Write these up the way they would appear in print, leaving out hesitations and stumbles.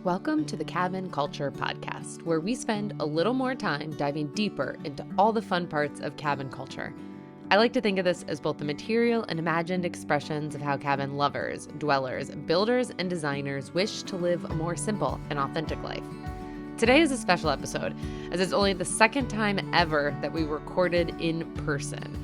Welcome to the Cabin Culture Podcast, where we spend a little more time diving deeper into all the fun parts of cabin culture. I like to think of this as both the material and imagined expressions of how cabin lovers, dwellers, builders, and designers wish to live a more simple and authentic life. Today is a special episode, as it's only the second time ever that we recorded in person.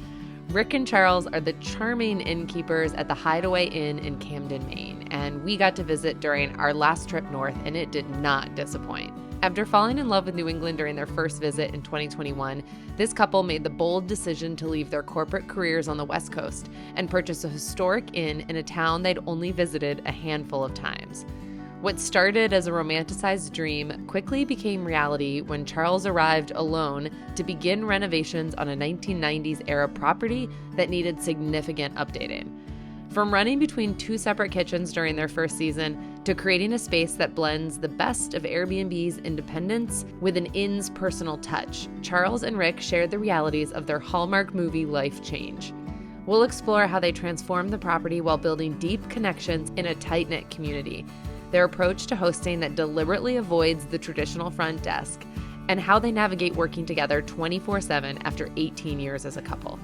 Rick and Charles are the charming innkeepers at the Hideaway Inn in Camden, Maine, and we got to visit during our last trip north, and it did not disappoint. After falling in love with New England during their first visit in 2021, this couple made the bold decision to leave their corporate careers on the West Coast and purchase a historic inn in a town they'd only visited a handful of times. What started as a romanticized dream quickly became reality when Charles arrived alone to begin renovations on a 1990s-era property that needed significant updating. From running between two separate kitchens during their first season to creating a space that blends the best of Airbnb's independence with an inn's personal touch, Charles and Rick shared the realities of their Hallmark movie life change. We'll explore how they transformed the property while building deep connections in a tight-knit community, their approach to hosting that deliberately avoids the traditional front desk, and how they navigate working together 24/7 after 18 years as a couple.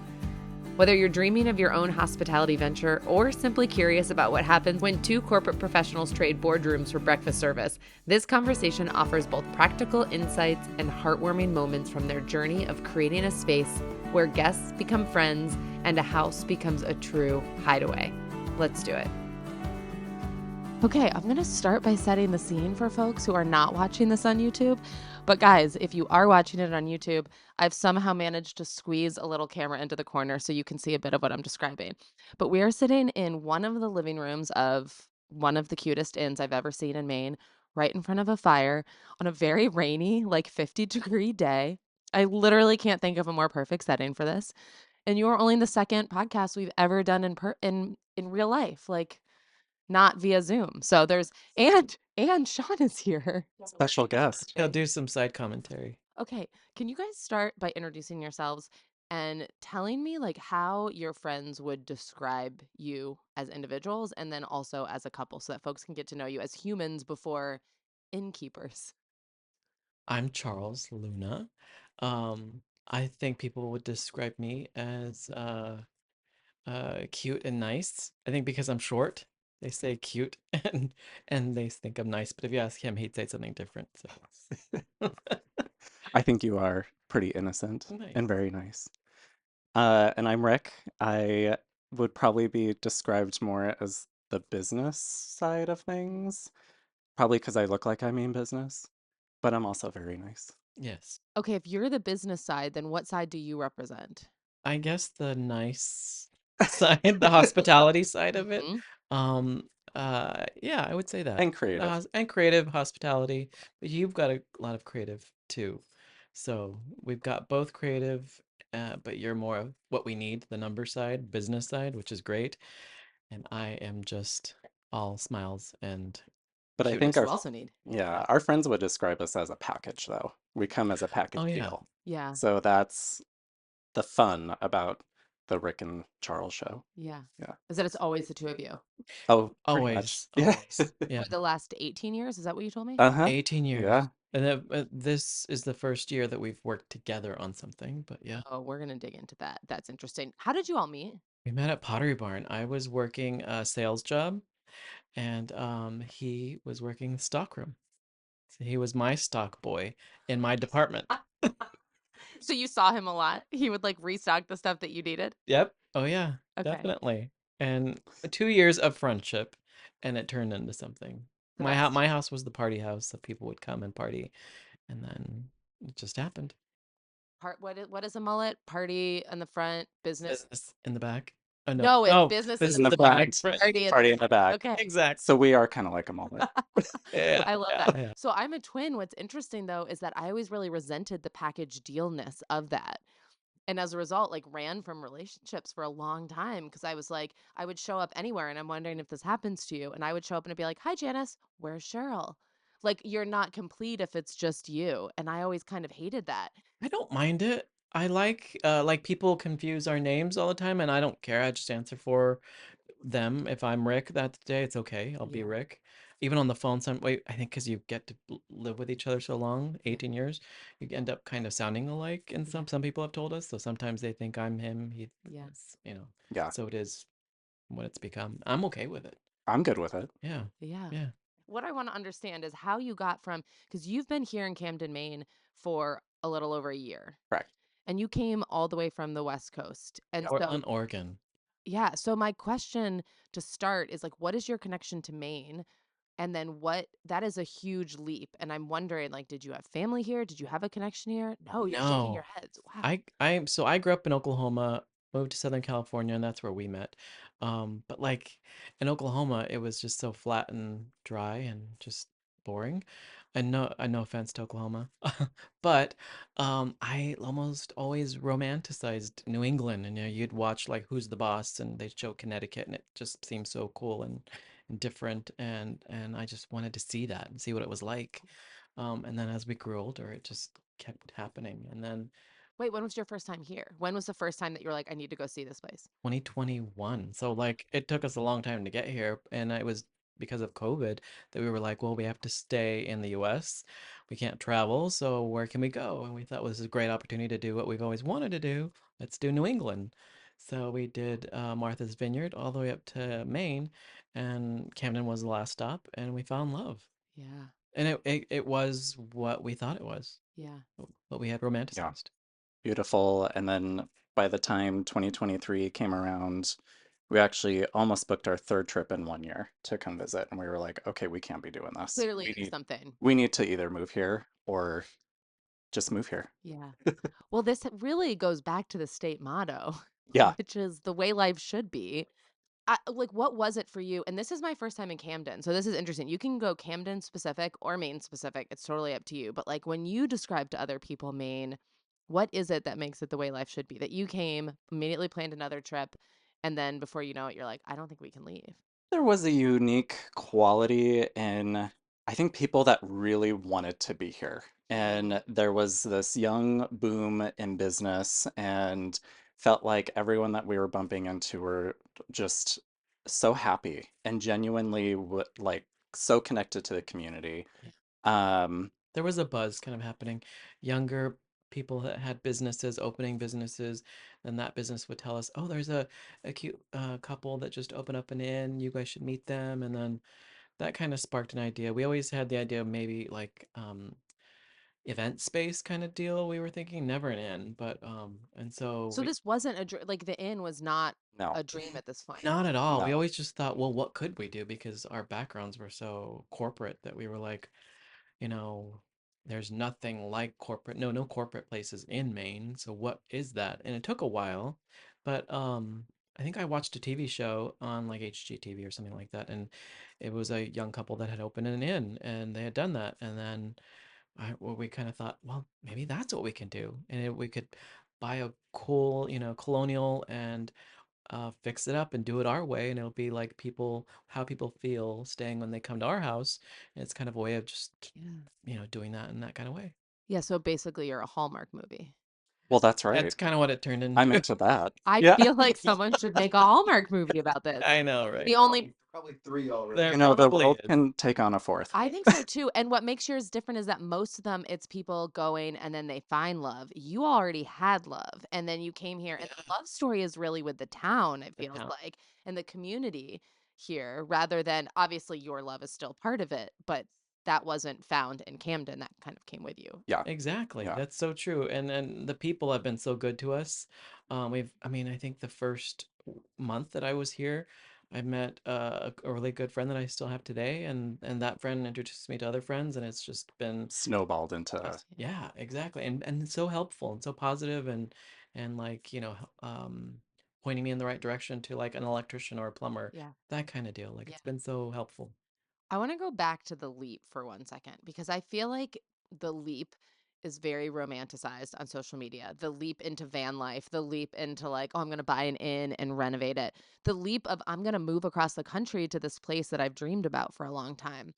Whether you're dreaming of your own hospitality venture or simply curious about what happens when two corporate professionals trade boardrooms for breakfast service, this conversation offers both practical insights and heartwarming moments from their journey of creating a space where guests become friends and a house becomes a true hideaway. Let's do it. Okay, I'm going to start by setting the scene for folks who are not watching this on YouTube. But guys, if you are watching it on YouTube, I've somehow managed to squeeze a little camera into the corner so you can see a bit of what I'm describing. But we are sitting in one of the living rooms of one of the cutest inns I've ever seen in Maine, right in front of a fire on a very rainy, like 50-degree day. I literally can't think of a more perfect setting for this. And you are only the second podcast we've ever done in real life. Like, not via Zoom. So there's and Sean is here. Special guest. He'll do some side commentary. Okay, can you guys start by introducing yourselves and telling me like how your friends would describe you as individuals and then also as a couple so that folks can get to know you as humans before innkeepers. I'm Charles Luna. I think people would describe me as cute and nice. I think because I'm short, they say cute and they think I'm nice. But if you ask him, he'd say something different. So I think you are pretty innocent nice. and very nice. And I'm Rick. I would probably be described more as the business side of things, probably because I look like I mean business, but I'm also very nice. Yes. Okay, if you're the business side, then what side do you represent? I guess the nice side, the hospitality side of it. Mhm. Yeah, I would say that. And creative. And creative hospitality, but you've got a lot of creative too. So we've got both creative, but you're more of what we need, the number side, business side, which is great. And I am just all smiles and But I think Which you cuteness. also need. our friends would describe us as a package, though. We come as a package Oh, yeah. deal. Yeah. So that's the fun about the Rick and Charles show. Yeah. Yeah. Is that it's always the two of you? Oh, pretty Always. much. Always. Yeah. For the last 18 years, is that what you told me? Uh-huh. 18 years. Yeah. And this is the first year that we've worked together on something, but yeah. Oh, we're going to dig into that. That's interesting. How did you all meet? We met at Pottery Barn. I was working a sales job and he was working the stockroom. So he was my stock boy in my department. So you saw him a lot? He would like restock the stuff that you needed? Yep. Oh yeah, Okay. definitely. And 2 years of friendship and it turned into something. The My best. my house was the party house, so people would come and party and then it just happened. What is a mullet? Party in the front, business. Business in the back. Oh no. No, it's Oh, business business in the back. front. Party Party in the back. Okay. Exactly. So we are kind of like a mullet. Yeah. I love yeah, that. yeah. So I'm a twin. What's interesting though is that I always really resented the package dealness of that. And as a result, like ran from relationships for a long time because I was like, I would show up anywhere and I'm wondering if this happens to you. And I would show up and I'd be like, hi, Janice, where's Cheryl? Like, you're not complete if it's just you. And I always kind of hated that. I don't mind it. I like people confuse our names all the time and I don't care. I just answer for them. If I'm Rick that day, it's okay. I'll be Yeah. Rick. even on the phone, some way, I think because you get to live with each other so long, Yeah. 18 years, you end up kind of sounding alike. And Yeah. some people have told us. So sometimes they think I'm him. Yeah. You know, Yeah, so it is what it's become. I'm okay with it. I'm good with it. Yeah. Yeah. Yeah. What I want to understand is how you got from, because you've been here in Camden, Maine for a little over a year, Correct. and you came all the way from the West Coast. And Yep. so, Portland, Oregon. yeah. So, my question to start is like, what is your connection to Maine? And then that is a huge leap. And I'm wondering, like, did you have family here? Did you have a connection here? No, you're shaking your No. heads. Wow. I grew up in Oklahoma, moved to Southern California, and that's where we met. But like in Oklahoma, it was just so flat and dry and just boring. And no offense to Oklahoma, but I almost always romanticized New England, and you'd watch like Who's the Boss, and they'd show Connecticut, and it just seemed so cool and different, and I just wanted to see that and see what it was like. And then as we grew older, it just kept happening, and then Wait, when was your first time here? When was the first time that you were like, I need to go see this place? 2021. So like it took us a long time to get here, and it was because of COVID that we were like, well, we have to stay in the US. We can't travel, so where can we go? And we thought well, this is a great opportunity to do what we've always wanted to do. Let's do New England. So we did Martha's Vineyard all the way up to Maine, and Camden was the last stop, and we found love. Yeah. And it was what we thought it was, Yeah. what we had Yeah, romanticized. beautiful. And then by the time 2023 came around, we actually almost booked our third trip in 1 year to come visit. And we were like, okay, we can't be doing this. Clearly there's something. We need to either move here or just move here. Yeah. Well, this really goes back to the state motto, Yeah. which is the way life should be. Like, what was it for you? And this is my first time in Camden, so this is interesting. You can go Camden specific or Maine specific. It's totally up to you. But like when you describe to other people Maine, what is it that makes it the way life should be? That you came, immediately planned another trip, and then before you know it, you're like, I don't think we can leave. There was a unique quality in, I think, people that really wanted to be here. Mm. And there was this young boom in business, and felt like everyone that we were bumping into were just so happy and genuinely like so connected to the community. Yeah. Um, There was a buzz kind of happening. Younger people that had businesses, opening businesses, then that business would tell us, "Oh, there's a cute couple that just opened up an inn. You guys should meet them." And then that kind of sparked an idea. We always had the idea of maybe like event space kind of deal. We were thinking never an inn, but and so So this wasn't like the inn was not no, a dream at this point. not at all. We no. always just thought, well, what could we do? Because our backgrounds were so corporate that we were like, you know, there's nothing like corporate, no corporate places in Maine. So what is that? And it took a while, but I think I watched a TV show on like HGTV or something like that, and it was a young couple that had opened an inn and they had done that, and then we kind of thought, well, maybe that's what we can do, and we could buy a cool, colonial and fix it up and do it our way, and it'll be like how people feel staying when they come to our house. And it's kind of a way of just Yeah. doing that in that kind of way. Yeah, so basically you're a Hallmark movie. Well, that's That's right. kind of what it turned I'm into. into that. I Yeah. feel like someone should make a Hallmark movie about this. I know, right? The only Probably three already. There You know, the probably world is. can take on a fourth. I think so too. And what makes yours different is that most of them, it's people going and then they find love. You already had love and then you came here. And the Yeah, love story is really with the town, it the feels town. like, and the community here, rather than obviously your love is still part of it, but that wasn't found in Camden. That kind of came with you. Yeah. Exactly. Yeah. That's so true. And the people have been so good to us. I think the first month that I was here, I met a really good friend that I still have today, and that friend introduced me to other friends, and it's just been Snowballed into, just yeah, exactly. And it's so helpful and so positive and like, pointing me in the right direction to like an electrician or a plumber, Yeah. that kind of deal. Like Yeah. it's been so helpful. I want to go back to the leap for 1 second because I feel like the leap is very romanticized on social media. The leap into van life, the leap into like, oh, I'm going to buy an inn and renovate it. The leap of I'm going to move across the country to this place that I've dreamed about for a long time.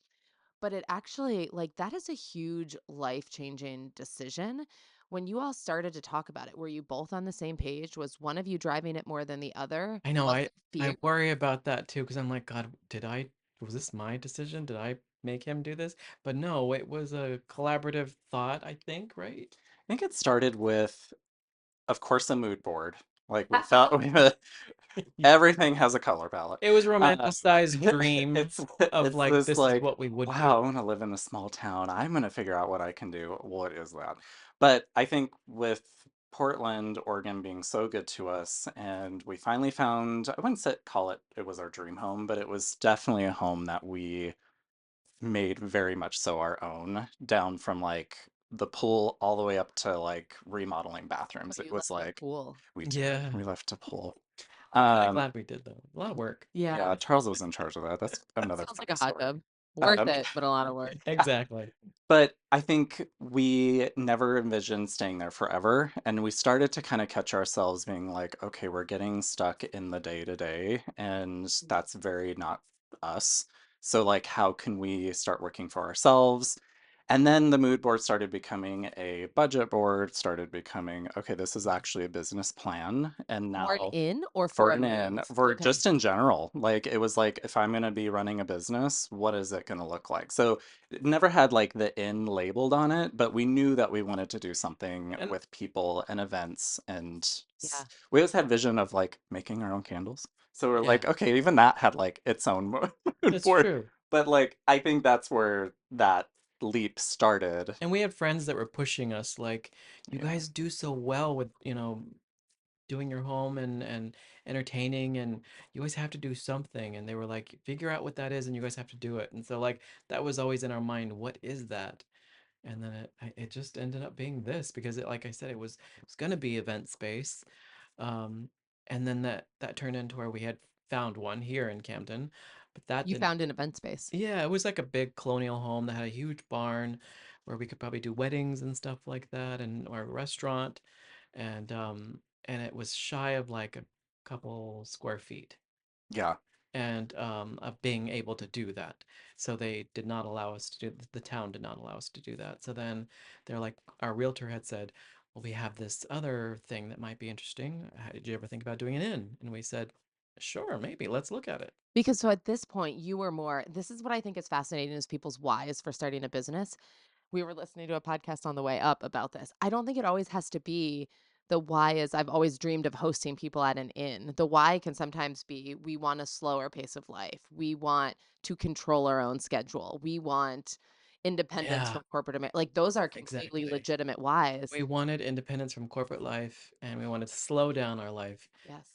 But it actually, like, that is a huge life changing decision. When you all started to talk about it, were you both on the same page? Was one of you driving it more than the other? I know Was it I fear? worry about that too because I'm like, God, did I was this my decision? Did I make him do this? But no, it was a collaborative thought, I think, right? I think it started with, of course, a mood board. Like we felt everything has a color palette. It was Uh, romanticized dream it's of it's like this this is like, what we would do. wow, I'm gonna live in a small town. I'm gonna figure out what I can do. What is that? But I think with Portland, Oregon being so good to us, and we finally found, I wouldn't say call it it was our dream home, but it was definitely a home that we made very much so our own, down from like the pool all the way up to like remodeling Oh, bathrooms. It you was left a like pool. we did. Yeah. We left a pool. I'm kind of Um, glad we did though. A lot of work. Yeah. yeah, Charles was in charge of that. That's another Sounds like funny a hot story. tub. Worth Um, it, but a lot of work. Exactly. But I think we never envisioned staying there forever. And we started to kind of catch ourselves being like, okay, we're getting stuck in the day to day, and that's very not us. So, like, how can we start working for ourselves? And then the mood board started becoming a budget board, started becoming, okay, this is actually a business plan. And For an now inn or for for a an in, move? for Okay. just in general, like it was like, if I'm gonna be running a business, what is it gonna look like? So it never had like the inn labeled on it, but we knew that we wanted to do something And with people and events, and Yeah. we always had vision of like making our own candles. So we're yeah, like, okay, even that had like its own mood it's board. true. But like, I think that's where that leap started. And we had friends that were pushing us like, you Yeah. guys do so well with, doing your home and entertaining, and you always have to do something, and they were like, figure out what that is and you guys have to do it. And so like that was always in our mind, what is that? And then it just ended up being this because it, like I said, it was going to be event space. um and then that turned into where we had found one here in Camden, but that You didn't. found an event space. Yeah, it was like a big colonial home that had a huge barn where we could probably do weddings and stuff like that, and or a restaurant, and it was shy of like a couple square feet, Yeah. and of being able to do that. So they did not allow us to do, the town did not allow us to do that. So then they're like, our realtor had said, well, we have this other thing that might be interesting. Did you ever think about doing an inn? And we said, sure, maybe let's look at it. Because so at this point, you were more, this is what I think is fascinating is people's whys for starting a business. We were listening to a podcast on the way up about this. I don't think it always has to be the why is I've always dreamed of hosting people at an inn. The why can sometimes be we want a slower pace of life. We want to control our own schedule. We want independence Yeah, from corporate like those are completely exactly. legitimate whys. We wanted independence from corporate life, and we wanted to slow down our life. Yes.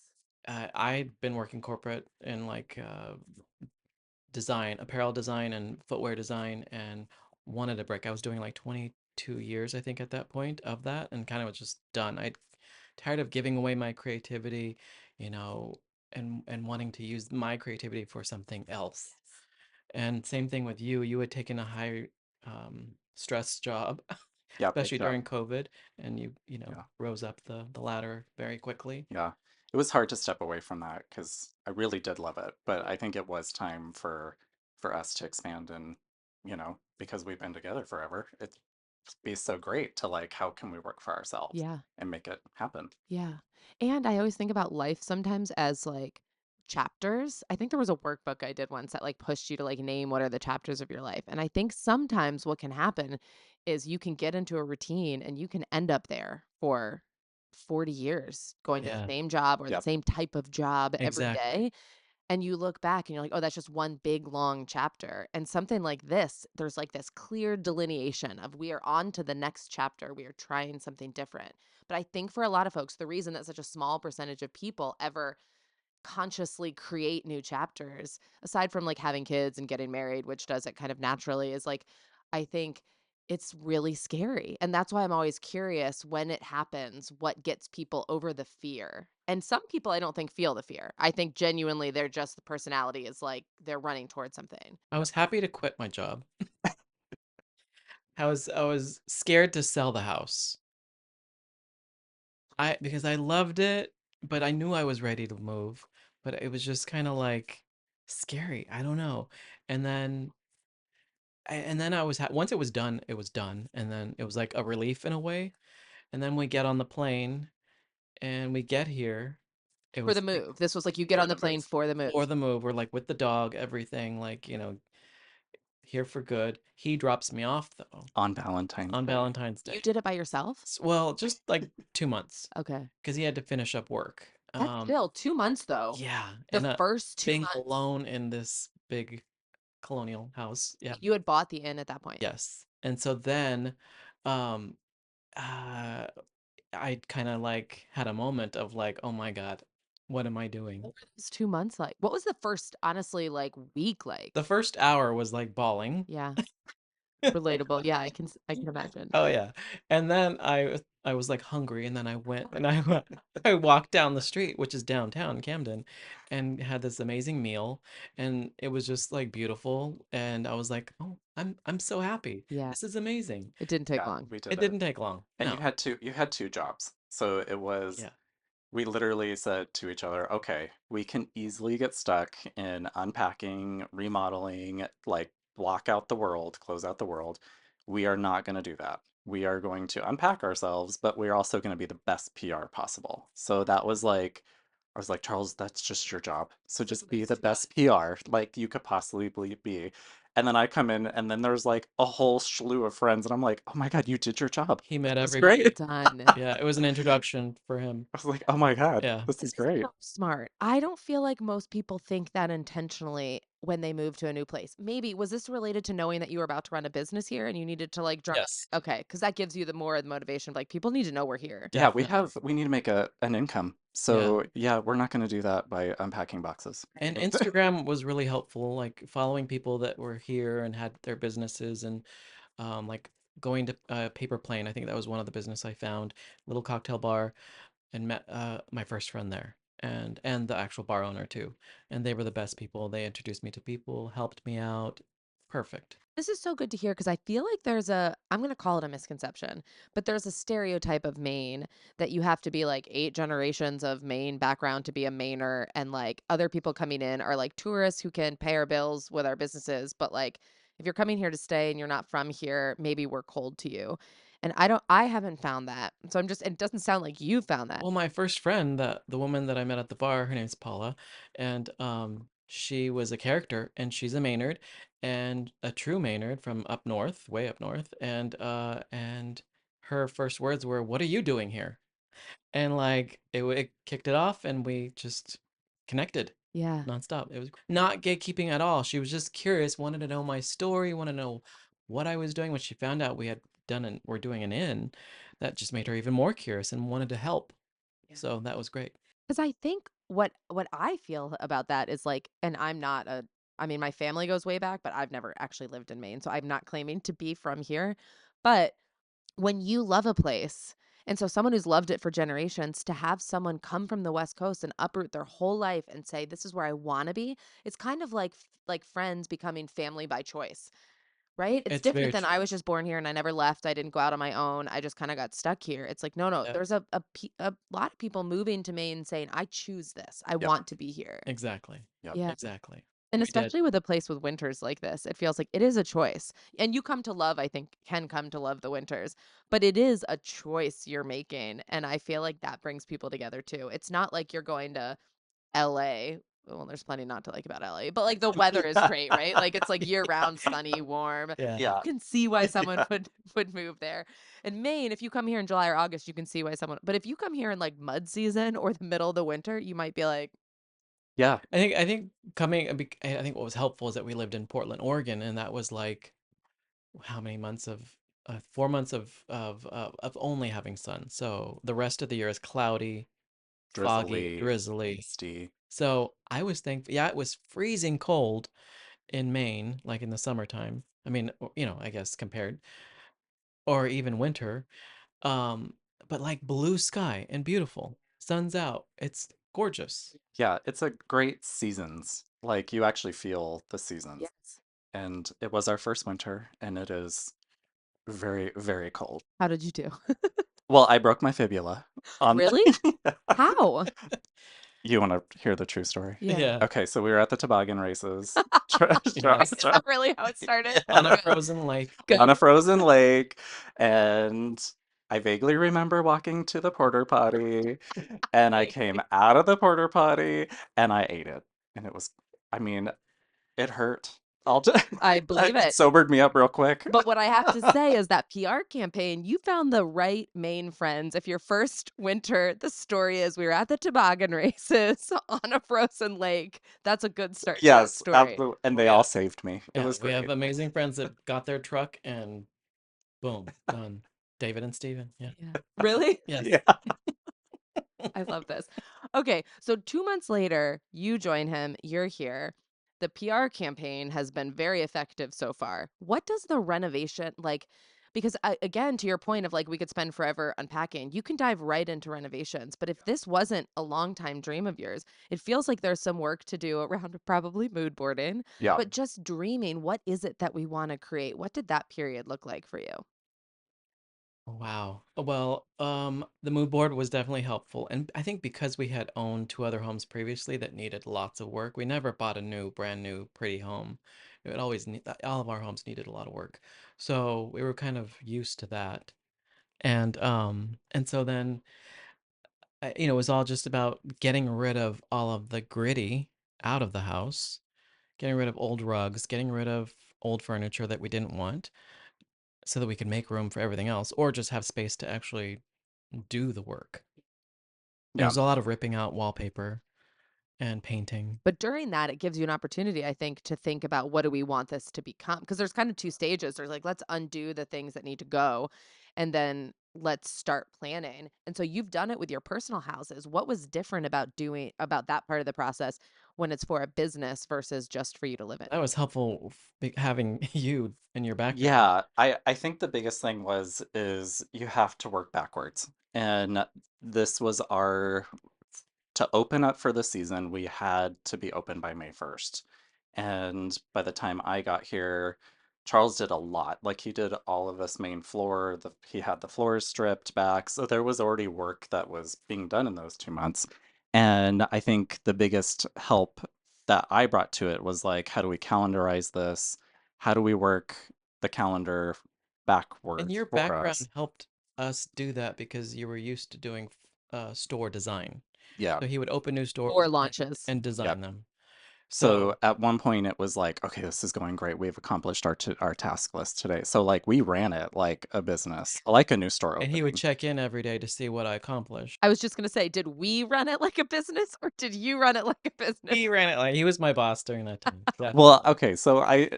I'd been working corporate in like design, apparel design, and footwear design, and wanted a break. I was doing like 22 years, I think, at that point of that, and kind of was just done. I'd tired of giving away my creativity, you know, and wanting to use my creativity for something else. Yes. And same thing with you. You had taken a high stress job, Yeah, big especially job. during COVID, and Yeah. rose up the ladder very quickly. Yeah, it was hard to step away from that because I really did love it, but I think it was time for us to expand, and because we've been together forever, it'd be so great to like, how can we work for ourselves Yeah. and make it happen? Yeah. And I always think about life sometimes as like chapters. I think there was a workbook I did once that like pushed you to like name what are the chapters of your life. And I think sometimes what can happen is you can get into a routine and you can end up there for 40 years going to the Yeah, same job or the Yep. same type of job every exactly. day. And you look back and you're like, oh, that's just one big long chapter. And something like this, there's like this clear delineation of we are on to the next chapter. We are trying something different. But I think for a lot of folks, the reason that such a small percentage of people ever consciously create new chapters, aside from like having kids and getting married, which does it kind of naturally, is like, I think it's really scary. And that's why I'm always curious when it happens, what gets people over the fear. And some people I don't think feel the fear. I think genuinely they're just the personality is like they're running towards something. I was happy to quit my job. I was scared to sell the house. I Because I loved it, but I knew I was ready to move, but it was just kind of like scary. I don't know. And then I was once it was done, and then it was like a relief in a way. And then we get on the plane and we get here, It For was the move. This was like you get For on the the plane move. for the move. for the move. We're like with the dog, everything, like, here for good. He drops me off though On Valentine's on Day. Valentine's You Day. did it by yourself? Well, just like 2 months Okay. because he had to finish up work. That's still 2 months though. Yeah, The and first 2 being months. alone in this big colonial house. Yeah. You had bought the inn at that point. Yes. And so then, um, uh, I kind of like had a moment of like, oh my God, what am I doing? What were those 2 months like? What was the first, honestly, like week like? The first hour was like bawling. Yeah. Relatable. Yeah, I can imagine. Oh yeah. And then I was like hungry and then I went and I walked down the street, which is downtown Camden, and had this amazing meal and it was just like beautiful and I was like, "Oh, I'm so happy. Yeah. This is amazing." It didn't take Yeah, long. we did It it. didn't take long. And No. you had two jobs. So it was Yeah. we literally said to each other, okay, we can easily get stuck in unpacking, remodeling, like block out the world, close out the world. We are not going to do that. We are going to unpack ourselves, but we're also going to be the best PR possible. So that was like, I was like, Charles, that's just your job. So just be the best PR like you could possibly be. And then I come in, and then there's like a whole slew of friends, and I'm like, oh my God, you did your job. He met That's everybody. great. Done. Yeah, it was an introduction for him. I was like, oh my God, Yeah. this is This great. so smart. I don't feel like most people think that intentionally when they move to a new place. Maybe was this related to knowing that you were about to run a business here and you needed to like drum? Yes. Okay, because that gives you the more of the motivation of like people need to know we're here. Yeah, Definitely. we need to make an income. Yeah. So yeah, we're not going to do that by unpacking boxes. And Instagram was really helpful, like following people that were here and had their businesses and like going to Paper Plane. I think that was one of the business I found, little cocktail bar, and met my first friend there and the actual bar owner too. And they were the best people. They introduced me to people, helped me out. Perfect. This is so good to hear because I feel like there's a, I'm going to call it a misconception, but there's a stereotype of Maine that you have to be like 8 generations of Maine background to be a Mainer. And like other people coming in are like tourists who can pay our bills with our businesses. But like if you're coming here to stay and you're not from here, maybe we're cold to you. And I haven't found that. So I'm just, it doesn't sound like you found that. Well, my first friend, the woman that I met at the bar, her name's Paula, and she was a character, and she's a Maynard, and a true Maynard from up north, way up north, and her first words were, "What are you doing here?" And like it kicked it off, and we just connected Yeah. nonstop. It was not gatekeeping at all. She was just curious, wanted to know my story, wanted to know what I was doing. When she found out we had done and we're doing an inn, that just made her even more curious and wanted to help. Yeah. So that was great. Because I think what I feel about that is like, and I'm not a, I mean, my family goes way back, but I've never actually lived in Maine, so I'm not claiming to be from here. But when you love a place, and so someone who's loved it for generations, to have someone come from the West Coast and uproot their whole life and say, "This is where I want to be," it's kind of like friends becoming family by choice. Right? It's It's different very than true. I was just born here and I never left. I didn't go out on my own. I just kind of got stuck here. It's like, no, Yeah, there's a lot of people moving to Maine saying, I choose this. I Yep. want to be here. exactly. Yep. Yeah. Exactly. And We did. especially with a place with winters like this, it feels like it is a choice. And you come to love, I think, can come to love the winters, but it is a choice you're making. And I feel like that brings people together too. It's not like you're going to LA. Well, there's plenty not to like about LA, but like the weather is great, right? Like it's like year round, sunny, warm. Yeah. You Yeah. can see why someone Yeah. would move there. In Maine, if you come here in July or August, you can see why someone. But if you come here in like mud season or the middle of the winter, you might be like, Yeah. I think coming, I think what was helpful is that we lived in Portland, Oregon, and that was like how many months of 4 months of only having sun. So the rest of the year is cloudy, foggy, Drizzly, drizzly. misty. So I was thankful. Yeah, it was freezing cold in Maine, like in the summertime. I mean, I guess compared, or even winter. Um, but like blue sky and beautiful. Sun's out. It's gorgeous. Yeah, it's a great seasons. Like you actually feel the seasons. yes. And it was our first winter, and it is very, very cold. How did you do? Well, I broke my fibula on Really? How? You want to hear the true story? Yeah. Yeah. Okay, so we were at the toboggan races Yes. Is that really how it started? On a frozen lake. Good. on a frozen lake, and I vaguely remember walking to the porter potty, and I Same. came out of the porter potty and I ate it. And it was, I mean, it hurt. I'll just, I believe it it. sobered me up real quick. But what I have to say is that PR campaign, you found the right Maine friends. If your first winter, the story is we were at the toboggan races on a frozen lake. That's a good start to that Yes, story. absolutely. And they Yeah. all saved me. It Yeah, was we have great. amazing friends that got their truck and boom, done. David and Steven. Yeah. Yeah. Really? Yes. Yeah. I love this. Okay, so 2 months later, you join him, you're here. The PR campaign has been very effective so far. What does the renovation like because again to your point of like we could spend forever unpacking. You can dive right into renovations, but if this wasn't a long time dream of yours, it feels like there's some work to do around probably mood boarding, Yeah. but just dreaming, what is it that we want to create? What did that period look like for you? Wow. Well, the mood board was definitely helpful. And I think because we had owned two other homes previously that needed lots of work, we never bought a brand new, pretty home. It always need all of our homes needed a lot of work. So we were kind of used to that. And so then it was all just about getting rid of all of the gritty out of the house, getting rid of old rugs, getting rid of old furniture that we didn't want so that we could make room for everything else or just have space to actually do the work. It Yeah. was a lot of ripping out wallpaper and painting. But during that, it gives you an opportunity, I think, to think about what do we want this to become? Because there's kind of two stages. There's like, let's undo the things that need to go, and then let's start planning. And so you've done it with your personal houses. What was different about doing about that part of the process when it's for a business versus just for you to live in? That was helpful having you in your background. Yeah, I think the biggest thing is you have to work backwards. And this was our to open up for the season, we had to be open by May 1st. And by the time I got here, Charles did a lot. Like he did all of this main floor, he had the floors stripped back. So there was already work that was being done in those 2 months. And I think the biggest help that I brought to it was like, how do we calendarize this? How do we work the calendar And backwards your for us? background helped us do that because you were used to doing store design. Yeah. So he would open new Or stores launches. and Yep. design them. So So, at one point it was like, okay, this is going great. We've accomplished our task list today. So like we ran it like a business, like a new store and he would opening. check in every day to see what I accomplished. I was just going to say, did we run it like a business or did you run it like a business? He ran it like he was my boss during that time. Well, Definitely. okay, so I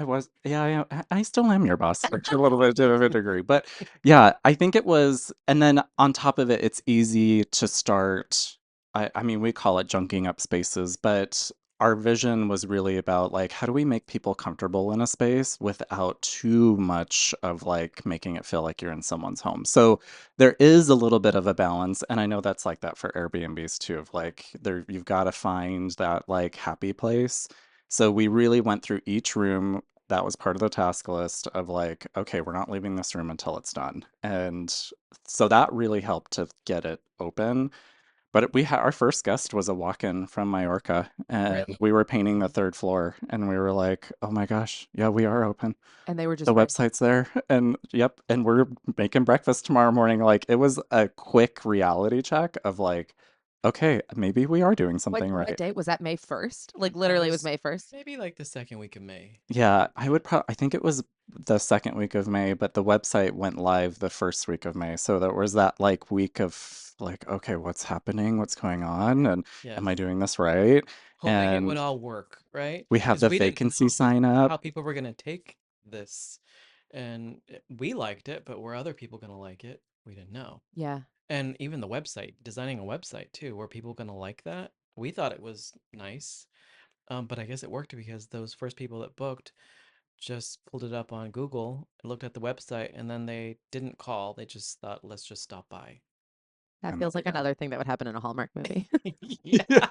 was, I still am your boss to a little bit of a degree, but yeah, I think it was, and then on top of it, it's easy to start. I mean, we call it junking up spaces, but our vision was really about like, how do we make people comfortable in a space without too much of like making it feel like you're in someone's home. So there is a little bit of a balance, and I know that's like that for Airbnbs too, of like there you've got to find that like happy place. So we really went through each room. That was part of the task list of like, okay, we're not leaving this room until it's done. And so that really helped to get it open. But we had our first guest was a walk-in from Mallorca, and Really? we were painting the third floor, and we were like, "Oh my gosh, yeah, we are open. And they were just The ready. website's there, and yep, and we're making breakfast tomorrow morning." Like it was a quick reality check of like, okay, maybe we are doing What something what right. date was that? May 1st? Like That literally it was was May 1st. maybe like the second week of May. Yeah, I think it was the second week of May, but the website went live the first week of May. So there was that like week of like, okay, what's happening? What's going on? And am Yes. I doing this right? Hoping it would And all work, right? we have Because the we didn't vacancy know sign how up. people were going to take this. And we liked it, but were other people going to like it? We didn't know. Yeah. And even the website, designing a website too, were people going to like that? We thought it was nice. But I guess it worked because those first people that booked just pulled it up on Google, looked at the website, and then they didn't call. They just thought, let's just stop by. That And there feels we like go. another thing that would happen in a Hallmark movie. Yeah. Yeah,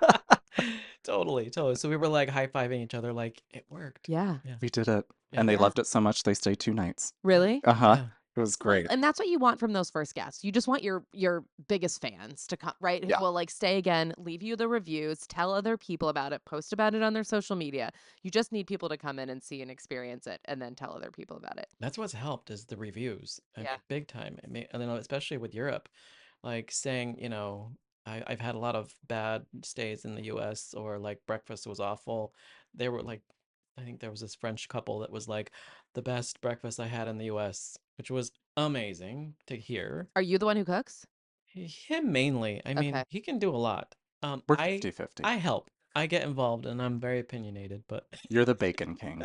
Totally, totally. So we were like high-fiving each other, like it worked. Yeah. Yeah, we did it. yeah, And they Yeah. loved it so much they stayed 2 nights. yeah, Really? Uh-huh. yeah. It was Well, great. and that's what you want from those first guests. You just want your biggest fans to come, right? Who Yeah. will like stay again, leave you the reviews, tell other people about it, post about it on their social media. You just need people to come in and see and experience it and then tell other people about it. That's what's helped is the reviews. I mean, Yeah. big time. And then especially with Europe, like saying, I've had a lot of bad stays in the US or like breakfast was awful. They were like, I think there was this French couple that was like the best breakfast I had in the US, which was amazing to hear. Are you the one who cooks? Him mainly. I Okay. mean, he can do a lot. We're I 50-50. I help. I get involved and I'm very opinionated, but You're the bacon king.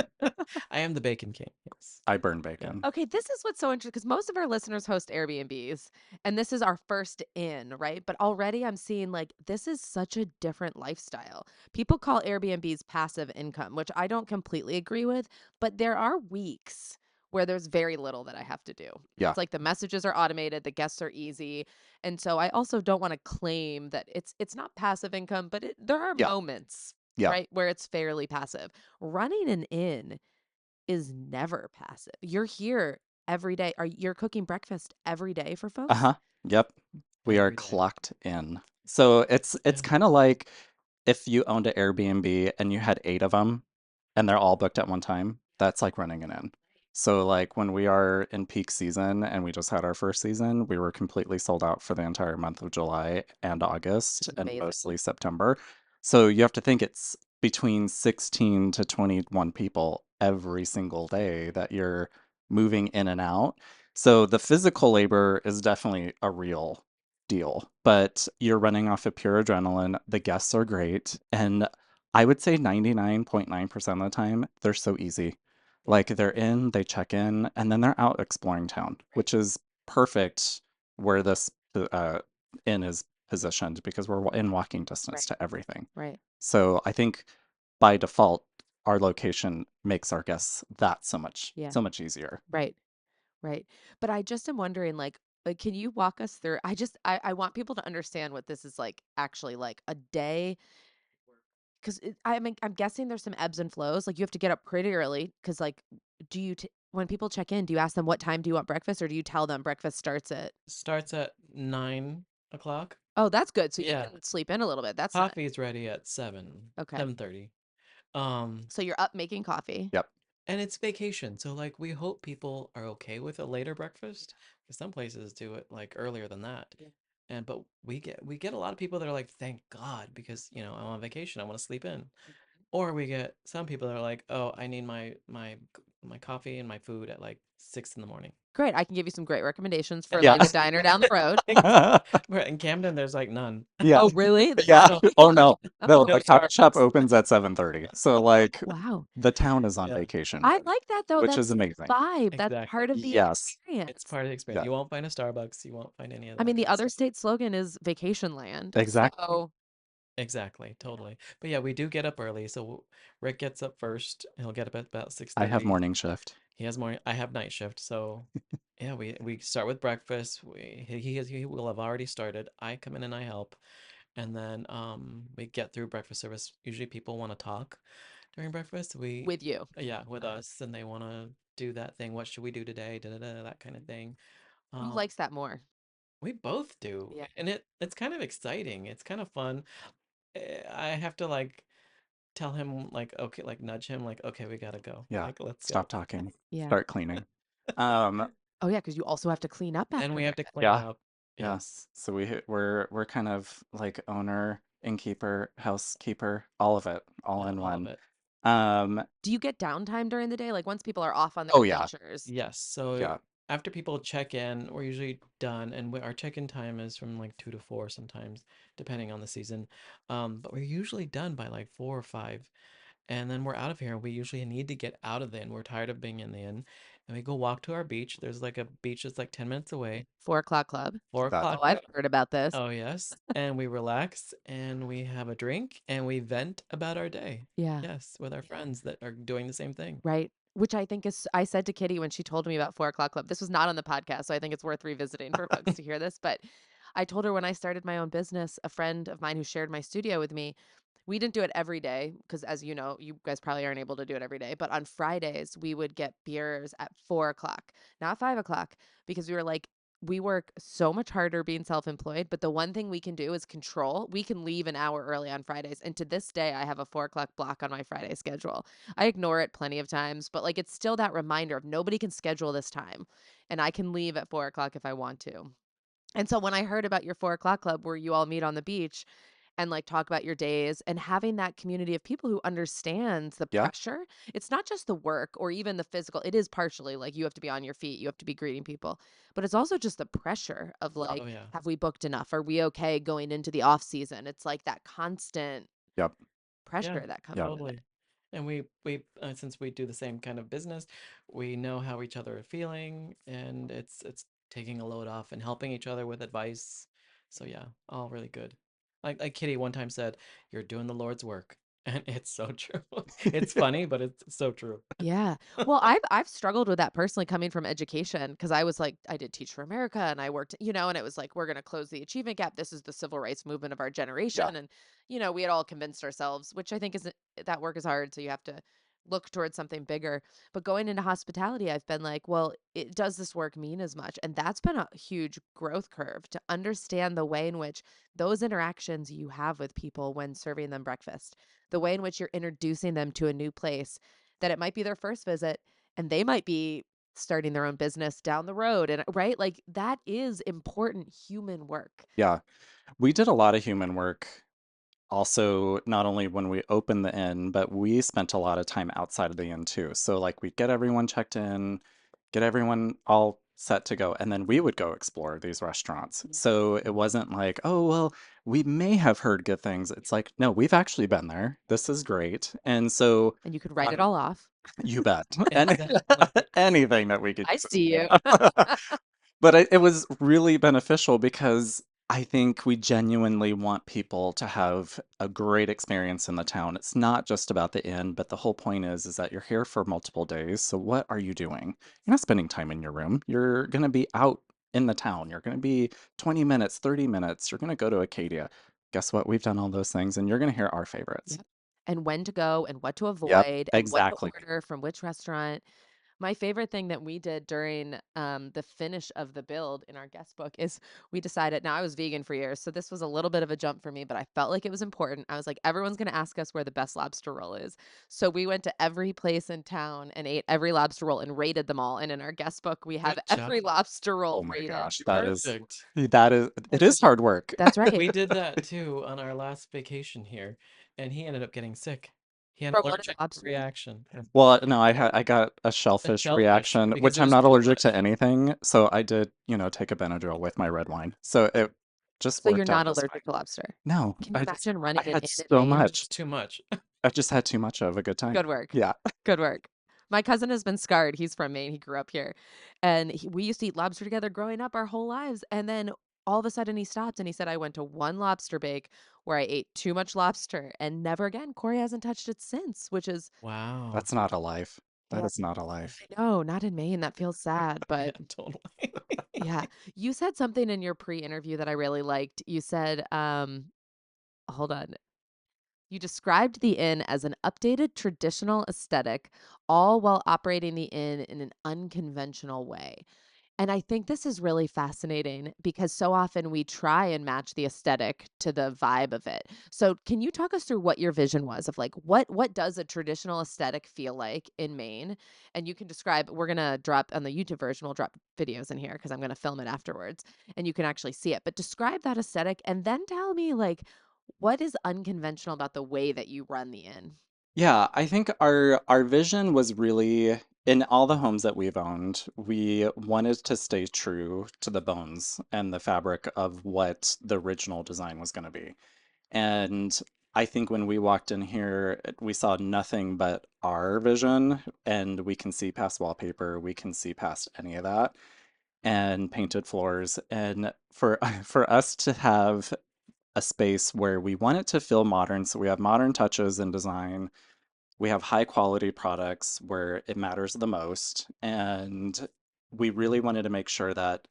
I am the bacon king. Yes. I burn Yeah. bacon. Okay, this is what's so interesting because most of our listeners host Airbnbs, and this is our first in, right? But already I'm seeing like this is such a different lifestyle. People call Airbnbs passive income, which I don't completely agree with, but there are weeks where there's very little that I have to do. Yeah. It's like the messages are automated, the guests are easy. And so I also don't want to claim that it's not passive income, but there are Yeah. moments, Yeah. right, where it's fairly passive. Running an inn is never passive. You're here every day. You're cooking breakfast every day for folks? Uh-huh. Yep. We are Every day. clocked in. So it's Yeah. kind of like if you owned an Airbnb and you had 8 of them and they're all booked at one time, that's like running an inn. So like when we are in peak season and we just had our first season, we were completely sold out for the entire month of July and August and Amazing. mostly September. So you have to think it's between 16 to 21 people every single day that you're moving in and out. So the physical labor is definitely a real deal, but you're running off of pure adrenaline. The guests are great, and I would say 99.9% of the time they're so easy. Like they're in, they check in, and then they're out exploring town, which is perfect where this inn is positioned because we're in walking distance Right. to everything. Right. So I think by default, our location makes our guests that Yeah. so much easier. Right. Right. But I just am wondering, like, can you walk us through? I want people to understand what this is like, actually, like a day. Because I mean, I'm guessing there's some ebbs and flows. Like, you have to get up pretty early. Because, like, when people check in, do you ask them what time do you want breakfast, or do you tell them breakfast starts at? Starts at 9 o'clock. Oh, that's good. So you Yeah. can sleep in a little bit. That's not Coffee is ready at 7, okay. 7:30. Um, So you're up making coffee. Yep. and it's vacation, so like we hope people are okay with a later breakfast. Because some places do it like earlier than that. Yeah. And but we get a lot of people that are like, thank God, because I'm on vacation, I want to sleep in. Or we get some people that are like, oh, I need my coffee and my food at like 6 in the morning. Great. I can give you some great recommendations for Yeah. like a diner down the road. Right, in Camden, there's like none. Yeah. Oh, really? Yeah. No, Oh no. Oh, The no coffee shop Starbucks. opens at 7:30. So like wow. the town is on Yeah, vacation, I like that though. which is That's amazing. vibe. That's exactly. part of the Yes. It's experience. part of the experience. Yeah. You won't find a Starbucks. You won't find any of I mean, that the kind of other stuff. state slogan is vacation land. Exactly. So Exactly, totally. But yeah, we do get up early. So Rick gets up first. He'll get up at about I have 6:30. morning shift. He has morning. I have night shift. So yeah, we start with breakfast. He will have already started. I come in and I help, and then we get through breakfast service. Usually people want to talk during breakfast. with you. Yeah, with us, and they want to do that thing. What should we do today? Da, da, da, that kind of thing. Who Um, likes that more? we both do, Yeah. and it's kind of exciting. It's kind of fun. I have to like tell him like okay, like nudge him like okay, we gotta go. Yeah. Like let's go. Stop talking. Yeah. Start cleaning. Um, Oh yeah, because you also have to clean up And after we have to breakfast. clean yeah. up. Yeah. Yes. So we're kind of like owner, innkeeper, housekeeper, all of it, all Yeah, in all of one. it. Um, Do you get downtime during the day? Like once people are off on their oh yeah. adventures? Yes. So Yeah. after people check in, we're usually done, and our check-in time is from like 2 to 4 sometimes, depending on the season. But we're usually done by like 4 or 5, and then we're out of here. We usually need to get out of the inn. We're tired of being in the inn, and we go walk to our beach. There's like a beach that's like 10 minutes away. 4 o'clock club. Four That Oh, o'clock. I've heard about this. Oh yes, and we relax and we have a drink and we vent about our day. Yeah. Yes, with our friends that are doing the same thing. Right. Which I think is, I said to Kitty when she told me about 4 o'clock club, this was not on the podcast, so I think it's worth revisiting for folks to hear this. But I told her when I started my own business, a friend of mine who shared my studio with me, We didn't do it every day because, as you know, you guys probably aren't able to do it every day. But on Fridays, we would get beers at 4 o'clock, not 5 o'clock, because we were like, we work so much harder being self-employed, but the one thing we can do is control. We can leave an hour early on Fridays. And to this day, I have a 4 o'clock block on my Friday schedule. I ignore it plenty of times, but like it's still that reminder of nobody can schedule this time. And I can leave at 4 o'clock if I want to. And so when I heard about your 4 o'clock club where you all meet on the beach and like talk about your days and having that community of people who understands the Yeah. pressure, it's not just the work or even the physical. It is partially like you have to be on your feet, you have to be greeting people, but it's also just the pressure of Oh like, yeah. have we booked enough? Are we okay going into the off season? It's like that constant Yep. Yeah, pressure that comes Yep. with it. totally. And we since we do the same kind of business, we know how each other are feeling, and it's taking a load off and helping each other with advice. So yeah, all really good. Like Kitty one time said, "You're doing the Lord's work," and it's so true. It's funny, but it's so true. Yeah. Well, I've struggled with that personally coming from education because I was like, I did Teach for America and I worked, and it was like, we're going to close the achievement gap. This is the civil rights movement of our Yeah. generation. And, we had all convinced ourselves, which I think is that work is hard. So you have to look towards something bigger. But going into hospitality, I've been like, well, does this work mean as much? And that's been a huge growth curve to understand the way in which those interactions you have with people when serving them breakfast, the way in which you're introducing them to a new place that it might be their first visit and they might be starting their own business down the road and right like that is important human work. Yeah. We did a lot of human work also, not only when we opened the inn, but we spent a lot of time outside of the inn too. So, like, we'd get everyone checked in, get everyone all set to go, and then we would go explore these restaurants. Yeah. So it wasn't like, oh, well, we may have heard good things. It's like, no, we've actually been there. This is great. And so, And you could write it um, all off. you bet. And Exactly. anything that we could I use see you. it. But it was really beneficial because I think we genuinely want people to have a great experience in the town. It's not just about the inn, but the whole point is that you're here for multiple days. So what are you doing? You're not spending time in your room. You're going to be out in the town. You're going to be 20 minutes, 30 minutes. You're going to go to Acadia. Guess what? We've done all those things, and you're going to hear our favorites. Yep. And when to go and what to Yep, avoid and what to exactly. order from which restaurant. My favorite thing that we did during the finish of the build in our guest book is we decided. Now I was vegan for years, so this was a little bit of a jump for me, but I felt like it was important. I was like, everyone's going to ask us where the best lobster roll is. So we went to every place in town and ate every lobster roll and rated them all. And in our guest book, we have Good job. every lobster roll Oh my rated. gosh, Perfect. it is hard work. That's right. We did that too on our last vacation here, and he ended up getting sick. He had an From one of the allergic lobsters. reaction. Well, no, I got a A shellfish shellfish reaction, because which I'm there's not too allergic to much. anything, so I did, take a Benadryl with my red wine. So it just So you're worked out not just fine. allergic to lobster. No, Can you imagine I running an had inn in so Maine? It's much. just too much. I just had too much of a good time. Good work. Yeah. Good work. My cousin has been scarred. He's from Maine. He grew up here. And we used to eat lobster together growing up our whole lives. And then all of a sudden he stopped and he said, I went to one lobster bake where I ate too much lobster and never again. Corey hasn't touched it since, which is, Wow. That's not a life. That yeah, is not a life. no, not in Maine. That feels sad. Yeah, But totally. yeah, you said something in your pre interview that I really liked. You said, hold on. You described the inn as an updated traditional aesthetic, all while operating the inn in an unconventional way. And I think this is really fascinating because so often we try and match the aesthetic to the vibe of it. So can you talk us through what your vision was of like what does a traditional aesthetic feel like in Maine? And you can describe, we're gonna drop on the YouTube version, we'll drop videos in here because I'm gonna film it afterwards and you can actually see it. But describe that aesthetic and then tell me like what is unconventional about the way that you run the inn? Yeah, I think our vision was really in all the homes that we've owned, we wanted to stay true to the bones and the fabric of what the original design was going to be. And I think when we walked in here, we saw nothing but our vision, and we can see past wallpaper, we can see past any of that, and painted floors. And for for us to have a space where we want it to feel modern, so we have modern touches in design, we have high quality products where it matters the most, and we really wanted to make sure that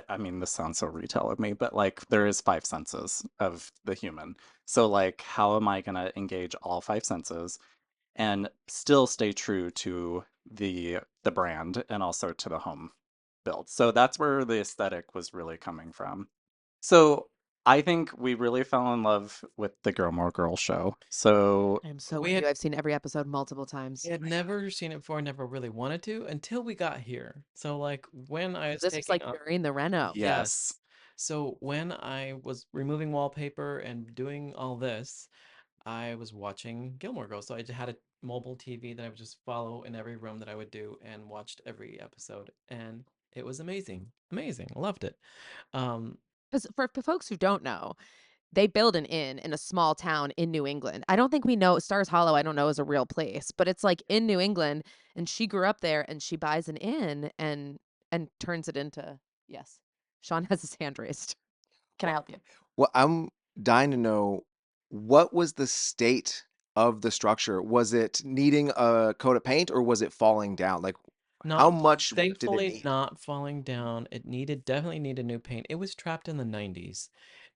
I mean, this sounds so retail of me, but like there is five senses of the human. So like, how am I gonna engage all five senses and still stay true to the brand and also to the home build? So that's where the aesthetic was really coming from. So I think we really fell in love with the Gilmore Girls show. So I'm so We with had you. I've seen every episode multiple we times. had never seen it before, never really wanted to until we got here. So like when I was This was taking like on during the reno. yes. yes. So when I was removing wallpaper and doing all this, I was watching Gilmore Girls. So I just had a mobile TV that I would just follow in every room that I would do and watched every episode. And it was amazing. Amazing. I loved it. Um, Because for folks who don't know, they build an inn in a small town in New England. I don't think we know Stars Hollow, I don't know, is a real place, but it's like in New England, and she grew up there and she buys an inn and turns it into yes. Sean has his hand raised. Can I Well, help you? well, I'm dying to know what was the state of the structure? Was it needing a coat of paint or was it falling down? Like, how not much did it thankfully need? not falling down. It needed definitely needed new paint. It was trapped in the 90s.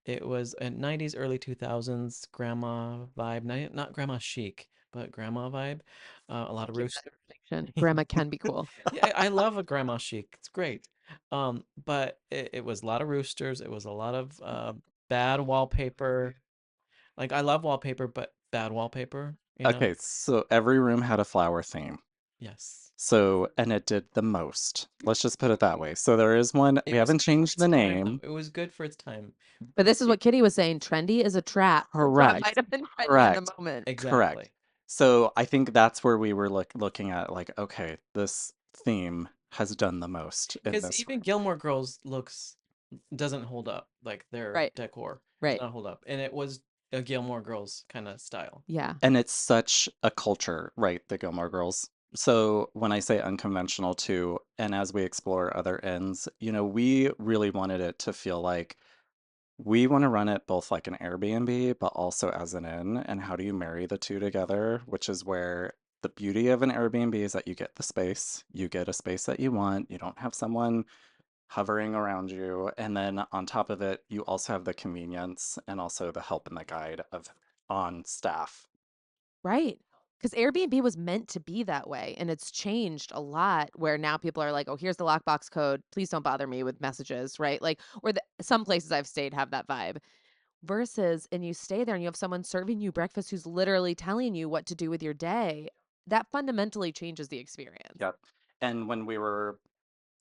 It was a 90s, early 2000s grandma vibe. Not grandma chic, but grandma vibe. A lot of Thank you for roost. that information. Grandma can be cool. Yeah, I love a grandma chic. It's great. But it was a lot of roosters. It was a lot of bad wallpaper. Like I love wallpaper, but bad wallpaper, you know? Okay, so every room had a flower theme. Yes. So, and it did the most. Let's just put it that way. So there is one, we It was haven't good for changed its the time, though. name. It was good for its time. But this is what Kitty was saying. Trendy is a trap. So it might Correct. have been trendy in the Correct. moment. Correct. Exactly. So I think that's where we were looking at like, okay, this theme has done the most in Because this even room. Gilmore Girls looks doesn't hold up. Like their Right. decor does Right. not hold up. And it was a Gilmore Girls kind of style. Yeah. And it's such a culture, right, the Gilmore Girls. So when I say unconventional too, and as we explore other ends, we really wanted it to feel like we want to run it both like an Airbnb, but also as an inn. And how do you marry the two together? Which is where the beauty of an Airbnb is that you get the space, you get a space that you want, you don't have someone hovering around you. And then on top of it, you also have the convenience and also the help and the guide of on staff. Right. Because Airbnb was meant to be that way. And it's changed a lot where now people are like, oh, here's the lockbox code. Please don't bother me with messages. Right. Like, or some places I've stayed have that vibe versus, and you stay there and you have someone serving you breakfast who's literally telling you what to do with your day. That fundamentally changes the experience. Yep. And when we were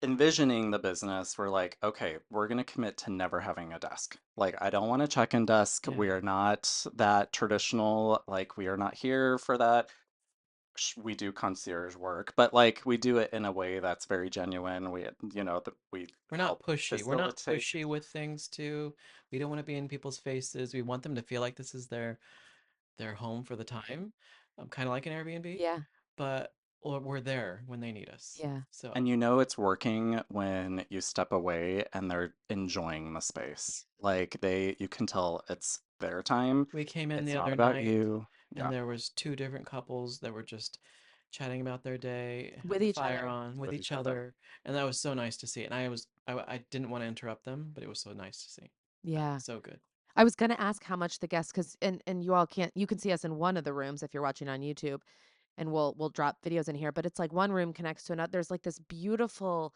envisioning the business, we're like, okay, we're going to commit to never having a desk. Like, I don't want a check-in desk. Yeah. We are not that traditional. Like, we are not here for that. We do concierge work, but like, we do it in a way that's very genuine. We We're not help pushy. We're not facilitate. pushy with things too. We don't want to be in people's faces. We want them to feel like this is their home for the time. Kind of like an Airbnb, Yeah. but or we're there when they need us. Yeah. So And it's working when you step away and they're enjoying the space. Like you can tell it's their time. we came in It's the not other about night you. and Yeah, there was two different couples that were just chatting about their day, had With the each fire other. on with with each each other. other, and that was so nice to see. And I didn't want to interrupt them, but it was so nice to see. Yeah. So good. I was gonna ask how much the guests, because and you all can't, you can see us in one of the rooms if you're watching on YouTube, and we'll drop videos in here. But it's like one room connects to another. There's like this beautiful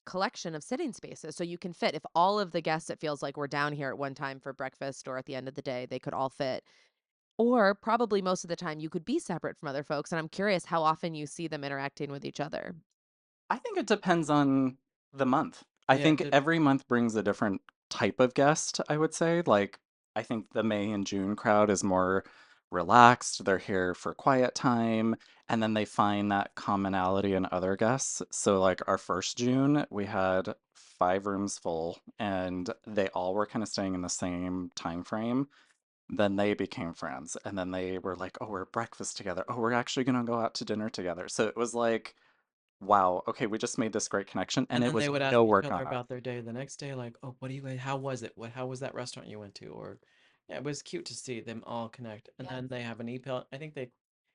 collection of sitting spaces, so you can fit. If all of the guests, it feels like we're down here at one time for breakfast or at the end of the day, they could all fit. Or probably most of the time, you could be separate from other folks. And I'm curious how often you see them interacting with each other. I think it depends on the month. I Yeah, think every month brings a different type of guest, I would say. Like, I think the May and June crowd is more relaxed. They're here for quiet time, and then they find that commonality in other guests. So, like, our first June, we had 5 rooms full, and they all were kind of staying in the same time frame. Then they became friends, and then they were like, "Oh, we're breakfast together. Oh, we're actually gonna go out to dinner together." So it was like, wow, okay, we just made this great connection, and and it then they was would ask no each work other on us. about their day the next day, like, "Oh, what do you guys? How was it? How was that restaurant you went to?" Or, yeah, it was cute to see them all connect. And Yeah. then they have an email. I think they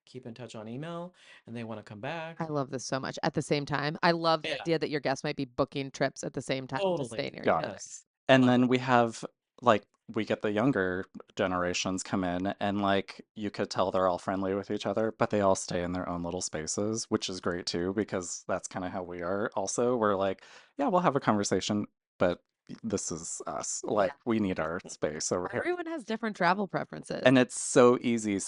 keep in touch on email and they want to come back. I love this so much. At the same time, I love the Yeah, idea that your guests might be booking trips at the same time to stay totally. near each Yeah. other. Yes. And Love it. then we have like we get the younger generations come in and like you could tell they're all friendly with each other, but they all stay in their own little spaces, which is great too because that's kind of how we are also. We're like, yeah, we'll have a conversation, but this is us. Yeah. Like we need our space over here. Everyone has different travel preferences. And it's so easy.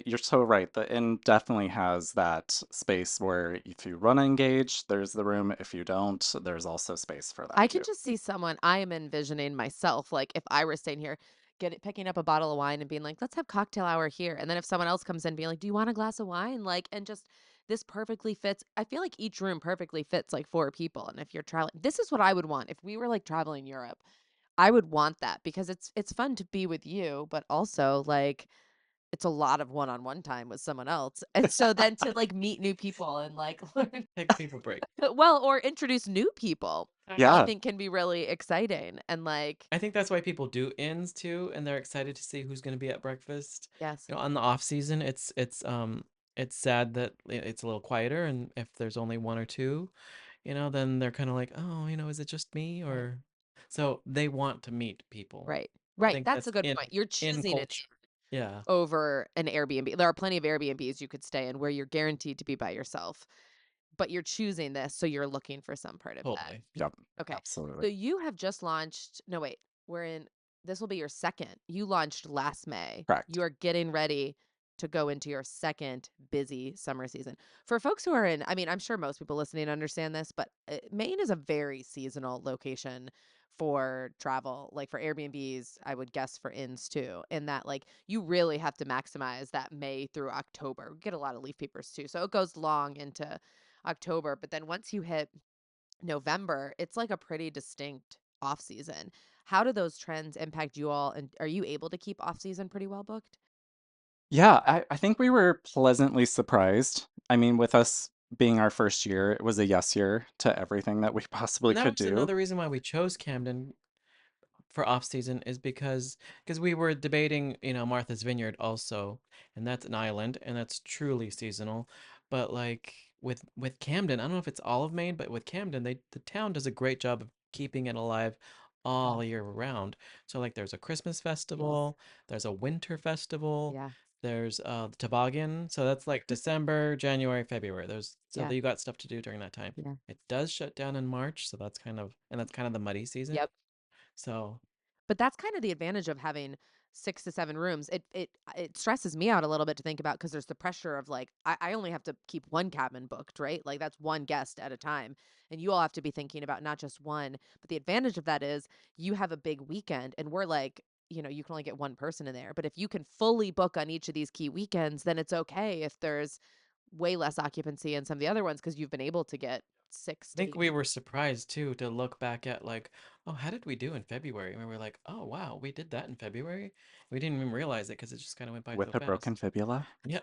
You're so right. The inn definitely has that space where if you want to engage, there's the room. If you don't, there's also space for I that can too. just see someone I am envisioning myself, like if I were staying here, picking up a bottle of wine and being like, let's have cocktail hour here. And then if someone else comes in being like, do you want a glass of wine? Like, and just this perfectly fits. I feel like each room perfectly fits like four people. And if you're traveling, this is what I would want. If we were like traveling Europe, I would want that because it's fun to be with you, but also like it's a lot of one-on-one time with someone else. And so then to like meet new people and like learn Take a people break. well, or introduce new people, I I Yeah, think can be really exciting and like I think that's why people do inns too, and they're excited to see who's going to be at breakfast. yes, You know, on the off season, it's sad that it's a little quieter, and if there's only one or two, then they're kind of like, oh, is it just me right, or? So they want to meet people. right, I right. think That's a that's good in point. You're in choosing it culture. Yeah, over an Airbnb. There are plenty of Airbnbs you could stay in where you're guaranteed to be by yourself, but you're choosing this, so you're looking for some part of that. totally. yep, Okay. absolutely. So you have just launched, no, wait, we're in, this will be your second. You launched last May. Correct. You are getting ready to go into your second busy summer season. For folks who are in, I mean, I'm sure most people listening understand this, but Maine is a very seasonal location for travel, like for Airbnbs, I would guess for inns too, in that like you really have to maximize that May through October. We get a lot of leaf peepers too. So it goes long into October, but then once you hit November, it's like a pretty distinct off season. How do those trends impact you all? And are you able to keep off season pretty well booked? Yeah, I think we were pleasantly surprised. I mean, with us being our first year, it was a yes year to everything that we possibly And that could was do. another reason why we chose Camden for off season is because we were debating, Martha's Vineyard also, and that's an island and that's truly seasonal. But like with Camden, I don't know if it's all of Maine, but with Camden, the town does a great job of keeping it alive all year round. So like there's a Christmas festival, there's a winter festival, Yeah. there's the toboggan. So that's like December, January, February. There's so Yeah. that you got stuff to do during that time. Yeah. It does shut down in March, so that's kind of the muddy season. Yep. So But that's kind of the advantage of having 6 to 7 rooms. It stresses me out a little bit to think about because there's the pressure of like I only have to keep one cabin booked, right? Like that's one guest at a time. And you all have to be thinking about not just one, but the advantage of that is you have a big weekend and we're like, you can only get one person in there. But if you can fully book on each of these key weekends, then it's okay if there's way less occupancy in some of the other ones because you've been able to get I 6 to think 8. we were surprised too to look back at like, oh, how did we do in February? And we were like, oh wow, we did that in February. We didn't even realize it because it just kind of went by so With a broken fast. fibula, Yeah,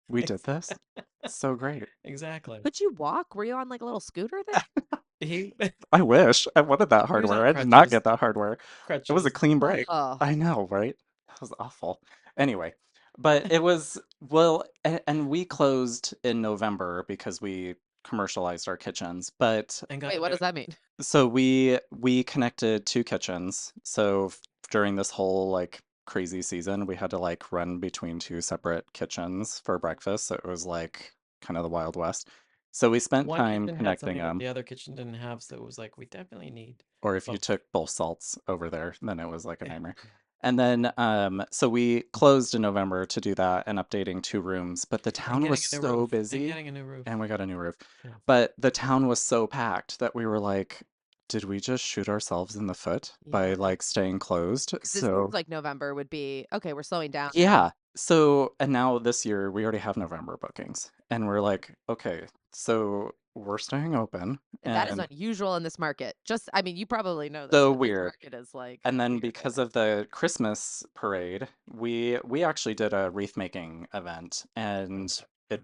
we did this. So great. exactly. Could you walk? Were you on like a little scooter there? He I wish I wanted that he was on hardware. I did not crutches, get that hardware. It was a crutches. clean break. Oh, I know, right? That was awful. Anyway, but it was, well, and we closed in November because we commercialized our kitchens. But And got wait, to what do does it. that mean? so we connected two kitchens. So during this whole like crazy season, we had to like run between two separate kitchens for breakfast. So it was like kind of the Wild West. So we spent One time kitchen had connecting something that them. the other kitchen didn't have, so it was like we definitely need Or if you both. took both salts over there, then it was like a nightmare. And then, so we closed in November to do that and updating two rooms, but the And town was getting a new so roof. And busy getting a new roof. and we got a new roof, Yeah. but the town was so packed that we were like, did we just shoot ourselves in the foot by Yeah. like staying closed? Because it seems So, like November would be, okay, we're slowing down now. yeah. So, and now this year we already have November bookings and we're like, okay, so we're staying open That is and unusual in this market. Just, I mean, you probably know this, so but this weird. market is like And then weird right because now. of the Christmas parade, we actually did a wreath making event, and it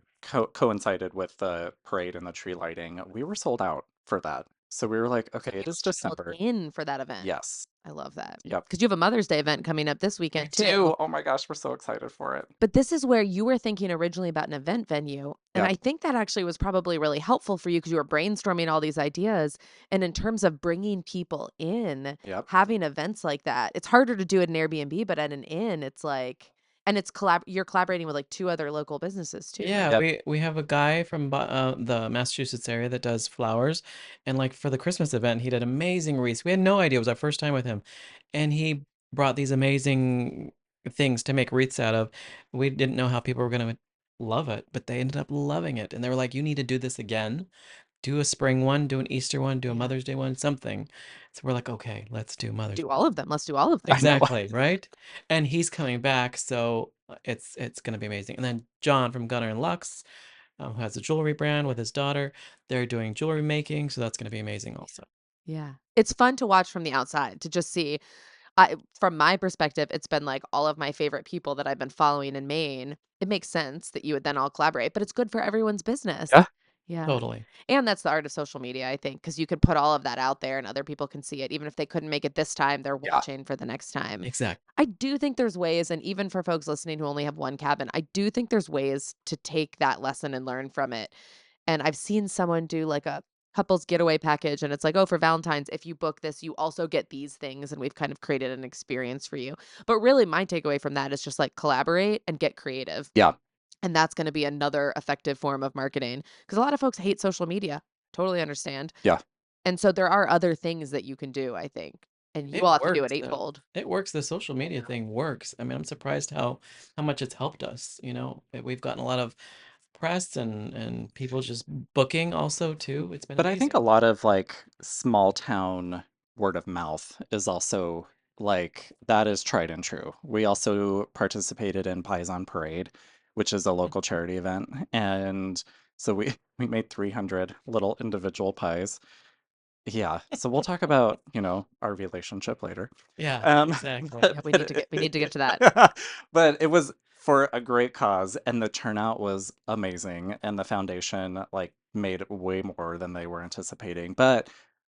coincided with the parade and the tree lighting. We were sold out for that. So we were like, okay, You it is brought people December. in for that event. Yes. I love that. Yep. Because you have a Mother's Day event coming up this We weekend do. too. Oh my gosh, we're so excited for it. But this is where you were thinking originally about an event venue. And Yep. I think that actually was probably really helpful for you because you were brainstorming all these ideas. And in terms of bringing people in, Yep. having events like that, it's harder to do at an Airbnb, but at an inn, it's like, and it's you're collaborating with like 2 other local businesses too, Yeah, right? Yep. we have a guy from the Massachusetts area that does flowers, and like for the Christmas event, he did amazing wreaths. We had no idea, it was our first time with him, and he brought these amazing things to make wreaths out of. We didn't know how people were gonna love it, but they ended up loving it, and they were like, "You need to do this again. Do a spring one, do an Easter one, do a Yeah. Mother's Day one, something." So we're like, "Okay, let's do Mother's Do Day." all of them. Let's do all of them. I know. Exactly, right? And he's coming back, so it's gonna be amazing. And then John from Gunner and Lux, who has a jewelry brand with his daughter, they're doing jewelry making, so that's gonna be amazing also. Yeah. It's fun to watch from the outside to just see. From my perspective, it's been like all of my favorite people that I've been following in Maine. It makes sense that you would then all collaborate, but it's good for everyone's business. Yeah. Yeah. Totally. And that's the art of social media, I think, because you could put all of that out there and other people can see it. Even if they couldn't make it this time, they're Yeah. watching for the next time. Exactly. I do think there's ways, and even for folks listening who only have one cabin, I do think there's ways to take that lesson and learn from it. And I've seen someone do like a couples getaway package, and it's like, oh, for Valentine's, if you book this, you also get these things, and we've kind of created an experience for you. But really, my takeaway from that is just like collaborate and get creative. Yeah. And that's going to be another effective form of marketing because a lot of folks hate social media. Totally understand. Yeah. And so there are other things that you can do, I think. And you It will have to do works it though. eightfold. It works. The social media thing works. I mean, I'm surprised how much it's helped us, We've gotten a lot of press and people just booking also too. It's been But I think amazing. a lot of like small town word of mouth is also like that is tried and true. We also participated in Pies on Parade, which is a local charity event, and so we we made 300 little individual pies. Yeah, so we'll talk about, our relationship later. Yeah, exactly. Yeah, we need to get to that. But it was for a great cause, and the turnout was amazing, and the foundation like made way more than they were anticipating. But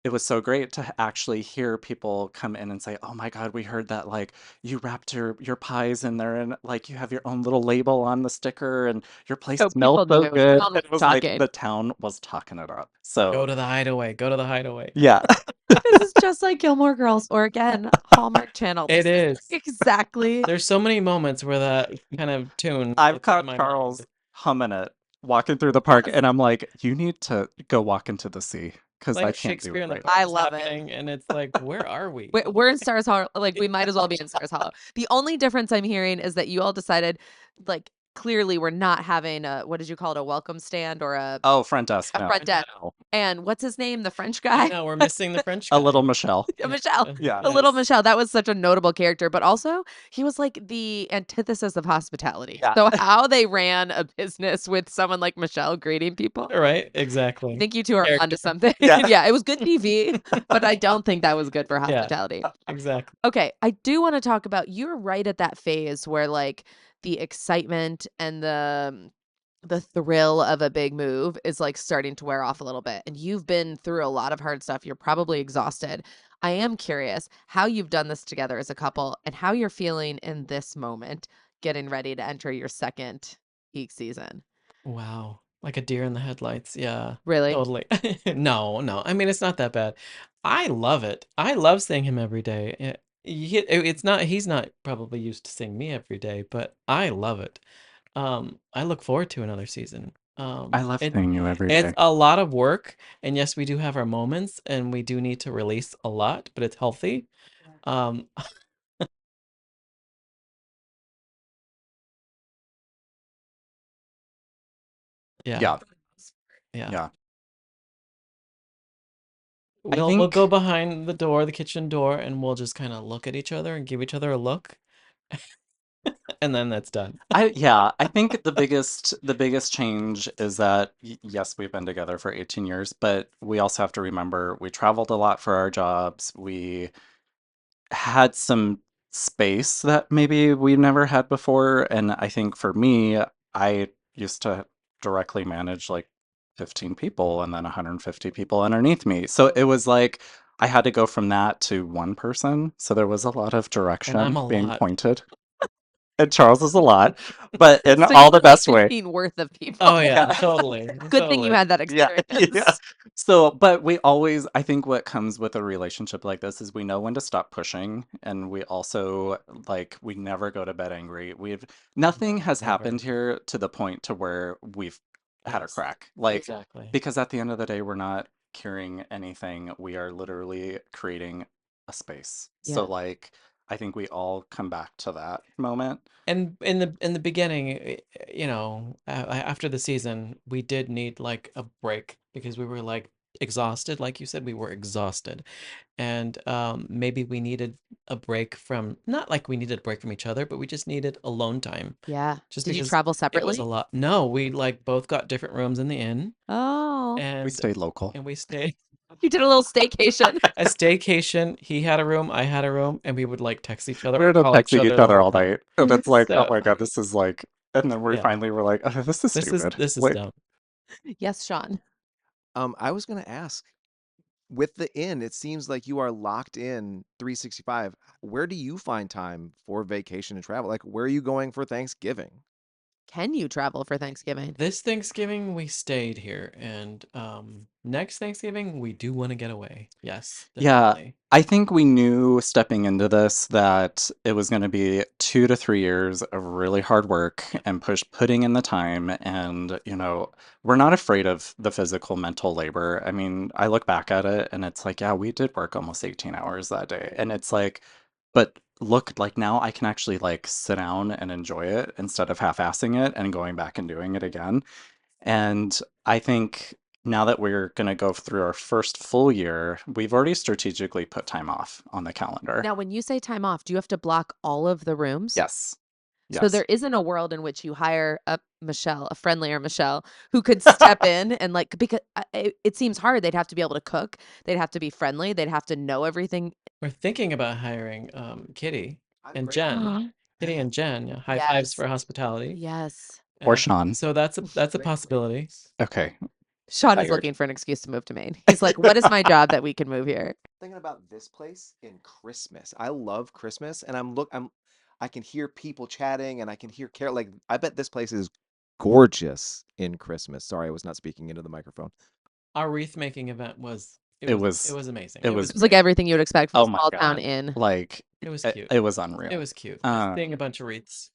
it was so great to actually hear people come in and say, "Oh my God, we heard that like you wrapped your pies in there, and like you have your own little label on the sticker, and your place So smells people so knew. good." Town And was it was like talking. the town was talking it up. Go So to the Hideaway. Go to the Hideaway. yeah. This is just like Gilmore Girls or again, Hallmark Channel. It is. Exactly. There's so many moments where that kind of tune I've gets caught in my Charles mind. humming it, walking through the park, Yes. and I'm like, you need to go walk into the sea because I Like can't do Shakespeare it in the right Park I is love it. happening, and it's like, where are we? We're in Stars Hollow. Like, we might as well be in Stars Hollow. The only difference I'm hearing is that you all decided, like, clearly we're not having a, what did you call it, a welcome stand or a now. Oh, front desk, a no. front desk. No. And what's his name? The French I guy? know we're missing the French A guy. little Michelle. Yeah, Michelle. Yeah. The little Yes. Michelle. That was such a notable character, but also he was like the antithesis of hospitality. Yeah. So how they ran a business with someone like Michelle greeting people, Right, I exactly. think you two are Character. onto something. Yeah. Yeah, it was good TV, but I don't think that was good for Yeah. hospitality. Exactly. Okay, I do want to talk about you're right at that phase where like the excitement and the thrill of a big move is like starting to wear off a little bit. And you've been through a lot of hard stuff. You're probably exhausted. I am curious how you've done this together as a couple and how you're feeling in this moment, getting ready to enter your second peak season. Wow. Like a deer in the headlights. Yeah, Really? totally. No, no. I mean, it's not that bad. I love it. I love seeing him every day. It's not, he's not probably used to seeing me every day, but I love it. I look forward to another season. I love seeing you every It's day. a lot of work, and yes, we do have our moments, and we do need to release a lot, but it's healthy. Um, yeah, Yeah. yeah. Yeah. I We'll go think behind the door, the kitchen door, and we'll just kind of look at each other and give each other a look, and then that's done. I think the biggest change is that yes, we've been together for 18 years, but we also have to remember we traveled a lot for our jobs. We had some space that maybe we never had before. And I think for me, I used to directly manage like 15 people and then 150 people underneath me. So it was like I had to go from that to one person. So there was a lot of And I'm direction a being lot. pointed. And Charles is a lot, but in So you all the were like best way. 15 worth of people. Oh yeah, Yeah. totally. Good thing you Totally. had that Yeah, experience. yeah. So, but we always, I think what comes with a relationship like this is we know when to stop pushing, and we also like we never go to bed angry. Nothing No, has never. happened here to the point to where we've had a Yes. crack. Like Exactly. because at the end of the day, we're not curing anything. We are literally creating a space. So Yeah. like I think we all come back to that moment. And in the beginning, you know, after the season, we did need like a break because we were like exhausted. Like you said, we were exhausted, and maybe we needed a break from not like we needed a break from each other, but we just needed alone time. Yeah. Just Did you because travel it was a separately? lot. No, we like both got different rooms in the inn, Oh. We and stayed local. we stayed You did a little staycation. a staycation. He had a room, I had a room, and we would like text each other We or were just call each texting other each the other whole all time. night. And it's like, oh So my God, this is like, and then we yeah, finally were like, oh, this is stupid. this is Like, dumb. Yes, Sean. I was gonna ask, with the inn, it seems like you are locked in 365. Where do you find time for vacation and travel? Like, where are you going for Thanksgiving? Can you travel for Thanksgiving? This Thanksgiving we stayed here, and next Thanksgiving we do want to get away. Yes, yeah, definitely. I think we knew stepping into this that it was going to be 2 to 3 years of really hard work and putting in the time. And, we're not afraid of the physical, mental labor. I mean, I look back at it and it's like, yeah, we did work almost 18 hours that day. And it's like, but look, like now I can actually like sit down and enjoy it instead of half-assing it and going back and doing it again. And I think now that we're going to go through our first full year, we've already strategically put time off on the calendar. Now, when you say time off, do you have to block all of the rooms? Yes. So Yes. there isn't a world in which you hire a friendlier Michelle, who could step in and like, because it seems hard. They'd have to be able to cook. They'd have to be friendly. They'd have to know everything. We're thinking about hiring Kitty and great. Jen. Kitty and Jen, yeah, high fives Yes. for hospitality. Yes. Or Sean. So that's a possibility. Okay. Sean is Hired. looking for an excuse to move to Maine. He's like, what is my job that we can move here? Thinking about this place in Christmas. I love Christmas, and I can hear people chatting, and I can hear Carol. Like, I bet this place is gorgeous in Christmas. Sorry, I was not speaking into the microphone. Our wreath making event was It was amazing. it was It was like great. everything you would expect from oh a my small town God. inn. Like It was it, cute. it was unreal. It was cute. Uh, Seeing a bunch of wreaths.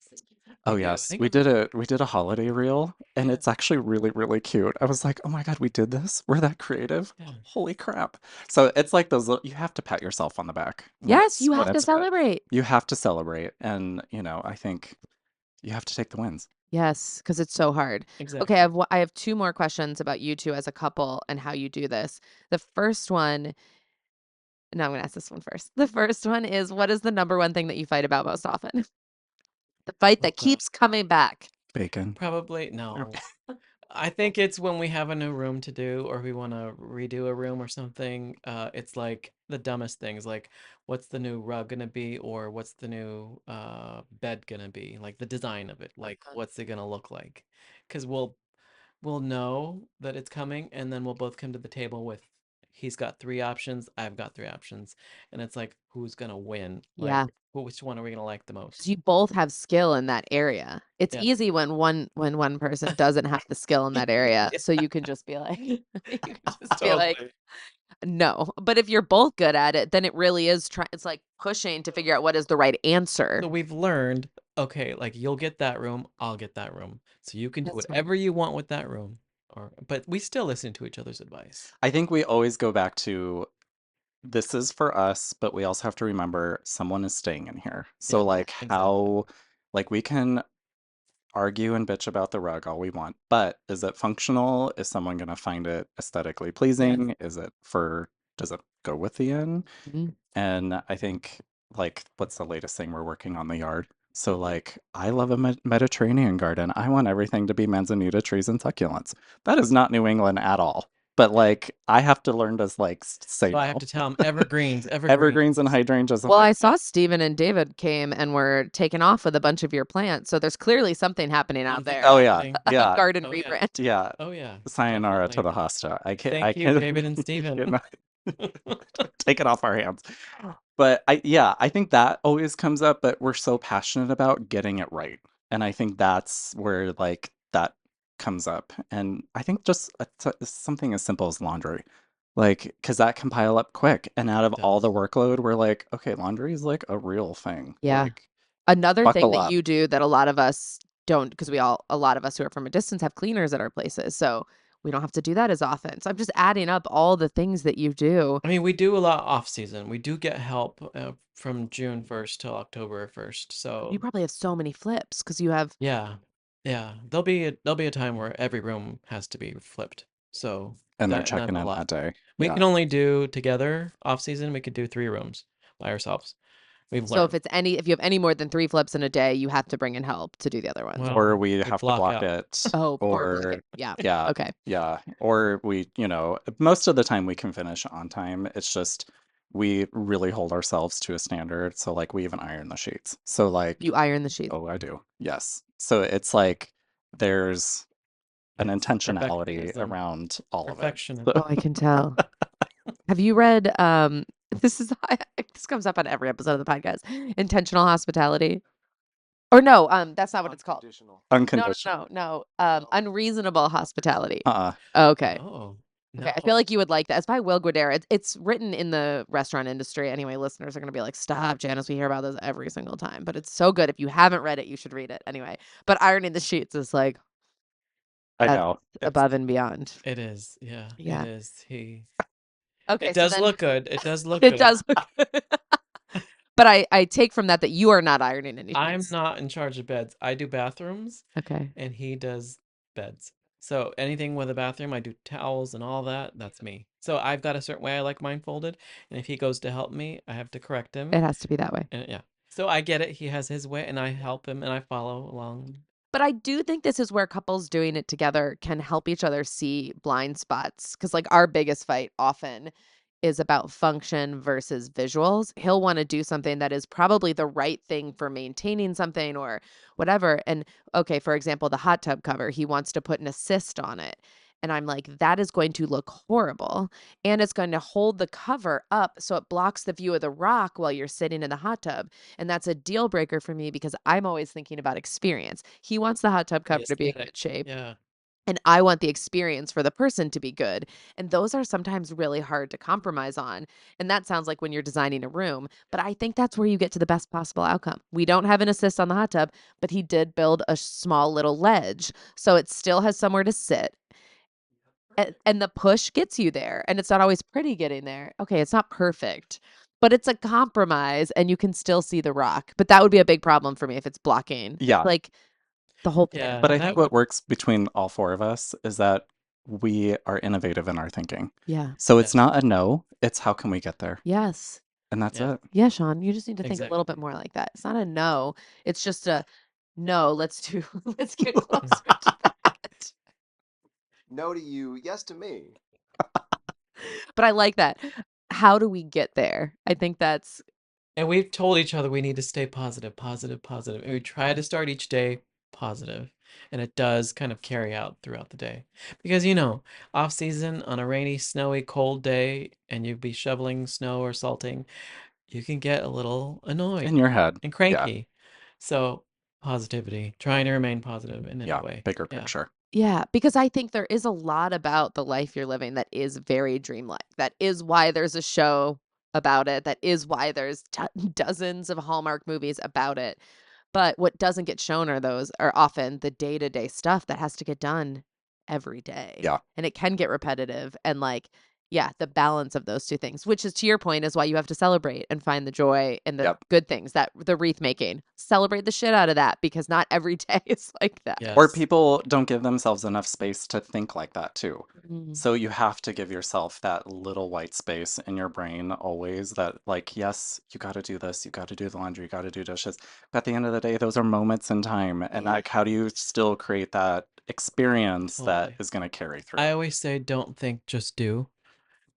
oh Thank you. I yes, think we it did a holiday reel and Yeah. it's actually really, really cute. I was like, oh my God, we did this? We're that creative? Yeah. Holy crap. So it's like those you have to pat yourself on the back when Yes, you when have to it's good. celebrate. You have to celebrate and I think you have to take the wins. Yes, because it's so hard. Exactly. Okay, I have two more questions about you two as a couple and how you do this. The first one, no, I'm gonna ask this one first. The first one is, what is the number one thing that you fight about most often? The fight that Oh, keeps coming back. Bacon. Probably no. I think it's when we have a new room to do or we want to redo a room or something. It's like the dumbest things, like what's the new rug gonna be, or what's the new bed gonna be, like the design of it, like what's it gonna look like? Because we'll know that it's coming, and then we'll both come to the table with he's got three options, I've got three options, and it's like who's gonna win? Yeah, Like which one are we gonna like the most? because you both have skill in that area. It's Yeah. easy when one person doesn't have the skill in that area, so you can just be like, you can just be like, Totally. no. But if you're both good at it, then it really is it's like pushing to figure out what is the right answer. So we've learned, okay, like you'll get that room, I'll get that room. So you can do That's smart. whatever you want with that room. But we still listen to each other's advice. I think we always go back to this is for us, but we also have to remember someone is staying in here. So Yeah, like exactly. like we can argue and bitch about the rug all we want, but is it functional? Is someone going to find it aesthetically pleasing? Does it go with the inn? Mhm. And I think like what's the latest thing we're working on the yard? So like I love a Mediterranean garden. I want everything to be manzanita trees and succulents. That is not New England at all. But like I have to learn to like say So I have no. to tell him evergreens, Evergreens and evergreens. hydrangeas. Well, I saw Steven and David came and were taken off with a bunch of your plants. So there's clearly something happening out Something there. Oh yeah, happening. yeah, Garden Oh yeah. rebrand. yeah. Oh yeah. Sayonara to Definitely. the hosta. I Thank you, can David and Steven. you know, take it off our hands. But I think that always comes up, but we're so passionate about getting it right. And I think that's where like that comes up. And I think just something as simple as laundry. Like, because that can pile up quick. And out of all the Does. workload, we're like, okay, laundry is like a real thing. Yeah. Like, Another thing buckle that up. you do that a lot of us don't, because a lot of us who are from a distance have cleaners at our places. So we don't have to do that as often. So I'm just adding up all the things that you do. I mean, we do a lot off season. We do get help from June 1st till October 1st. You So probably have so many flips because you have, yeah, yeah. There'll be a time where every room has to be flipped. So And they're that's checking a in lot. that day. We Yeah. can only do together off season. We could do 3 rooms by ourselves. We've so learned. if you have any more than 3 flips in a day, you have to bring in help to do the other ones. Or Well, we we have to block block out. it. Oh, or block Or it. Yeah. yeah, Okay. yeah. Or we, most of the time we can finish on time. It's just we really hold ourselves to a standard. So like we even iron the sheets. So like, You iron the sheets. oh, I do. Yes. So it's like there's an intentionality Perfectionism. around all of it. Perfectionism. Oh, I can tell. Have you read this is this comes up on every episode of the podcast. Intentional hospitality. Or no, that's not what it's called. Unconditional. No, Unconditional. no. No. Unreasonable hospitality. Uh-uh. Okay. Oh, Okay. I no. feel like you would like that. It's by Will Guidara. It's written in the restaurant industry. Anyway, listeners are going to be like, stop, Janice. We hear about this every single time. But it's so good. If you haven't read it, you should read it. Anyway, but ironing the sheets is like, I that's know. It's above and beyond. It is. Yeah, Yeah. it is. Okay. It So does then look good. It does look it good. does look good. But I take from that you are not ironing any I'm sheets. not in charge of beds. I do bathrooms Okay. and he does beds. So anything with a bathroom, I do towels and all that. That's me. So I've got a certain way I like mine folded. And if he goes to help me, I have to correct him. It has to be that way. And yeah. So I get it. He has his way and I help him and I follow along. But I do think this is where couples doing it together can help each other see blind spots. Because, like, our biggest fight often is about function versus visuals. He'll want to do something that is probably the right thing for maintaining something or whatever. And, okay, for example, the hot tub cover, he wants to put an assist on it. And I'm like, that is going to look horrible. And it's going to hold the cover up so it blocks the view of the rock while you're sitting in the hot tub. And that's a deal breaker for me because I'm always thinking about experience. He wants the hot tub The cover to be in aesthetic. good shape. Yeah. And I want the experience for the person to be good. And those are sometimes really hard to compromise on. And that sounds like when you're designing a room. But I think that's where you get to the best possible outcome. We don't have an assist on the hot tub, but he did build a small little ledge. So it still has somewhere to sit. And the push gets you there. And it's not always pretty getting there. Okay, it's not perfect, but it's a compromise and you can still see the rock. But that would be a big problem for me if it's blocking. Yeah. Like the whole thing. Yeah. But I that think would. what works between all four of us is that we are innovative in our thinking. Yeah. So it's Yes. not a no, it's how can we get there? Yes. And that's Yeah. it. Yeah, Sean, you just need to think a Exactly. little bit more like that. It's not a no. It's just a no, let's get closer to that. No to you, yes to me. But I like that. How do we get there? I think that's And we've told each other we need to stay positive, positive, positive. And we try to start each day positive. And it does kind of carry out throughout the day. Because, off season on a rainy, snowy, cold day, and you'd be shoveling snow or salting, you can get a little annoyed In your head. and Yeah. cranky. So, positivity, trying to remain positive in any Yeah. way. Bigger Yeah. picture. yeah, because I think there is a lot about the life you're living that is very dreamlike. That is why there's a show about it. That is why there's dozens of Hallmark movies about it. But what doesn't get shown are often the day-to-day stuff that has to get done every day. Yeah. And it can get repetitive and like, yeah, the balance of those two things, which is to your point is why you have to celebrate and find the joy and the Yep. good things that the wreath making. Celebrate the shit out of that because not every day is like that. Yes. Or people don't give themselves enough space to think like that too. Mm. So you have to give yourself that little white space in your brain always that like, yes, you got to do this, you got to do the laundry, you got to do dishes. But at the end of the day, those are moments in time. And Yeah. like, how do you still create that experience that Totally. is going to carry through. I always say don't think, just do.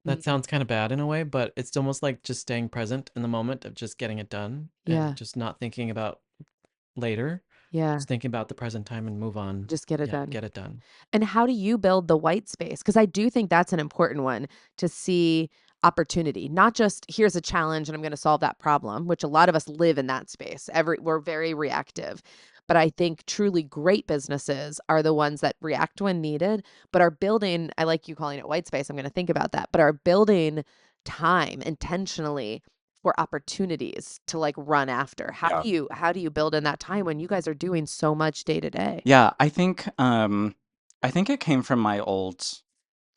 That Mm, sounds kind of bad in a way, but it's almost like just staying present in the moment of just getting it done yeah. and just not thinking about later. Yeah. Just thinking about the present time and move on. Just get it Yeah, done. get it done. And how do you build the white space? Because I do think that's an important one to see opportunity, not just here's a challenge and I'm going to solve that problem, which a lot of us live in that space. We're very reactive. But I think truly great businesses are the ones that react when needed, but are building, I like you calling it white space. I'm going to think about that, but are building time intentionally for opportunities to like run after. Yeah. How do you build in that time when you guys are doing so much day to day? Yeah, I think it came from my old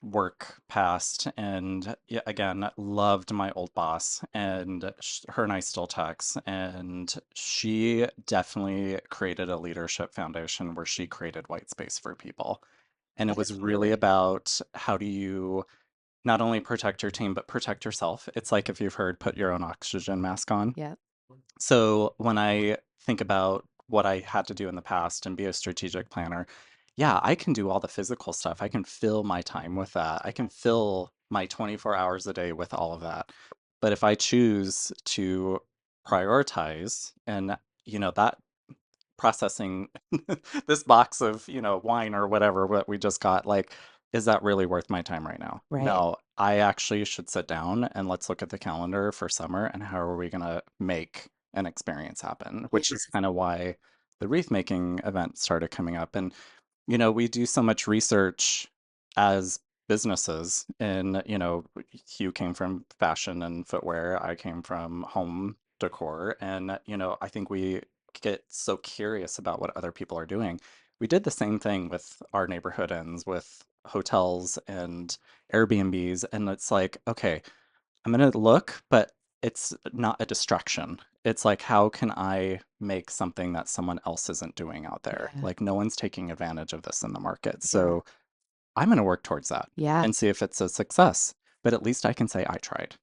work past, and yeah, again, loved my old boss, and her and I still text, and she definitely created a leadership foundation where she created white space for people. And it That was is really really about how do you not only protect your team, but protect yourself. It's like if you've heard put your own oxygen mask on. yeah. So when I think about what I had to do in the past and be a strategic planner, yeah, I can do all the physical stuff. I can fill my time with that. I can fill my 24 hours a day with all of that. But if I choose to prioritize and, that processing this box of, wine or whatever what we just got, like, is that really worth my time right now? Right. No, I actually should sit down and let's look at the calendar for summer and how are we going to make an experience happen, which is kind of why the wreath making event started coming up. And we do so much research as businesses, and Hugh came from fashion and footwear, I came from home decor, and I think we get so curious about what other people are doing. We did the same thing with our neighborhood inns, with hotels and Airbnbs, and it's like, okay, I'm gonna look, but it's not a distraction. It's like, how can I make something that someone else isn't doing out there? Yeah. Like, no one's taking advantage of this in the market. Yeah. So I'm gonna work towards that Yeah. and see if it's a success. But at least I can say I tried.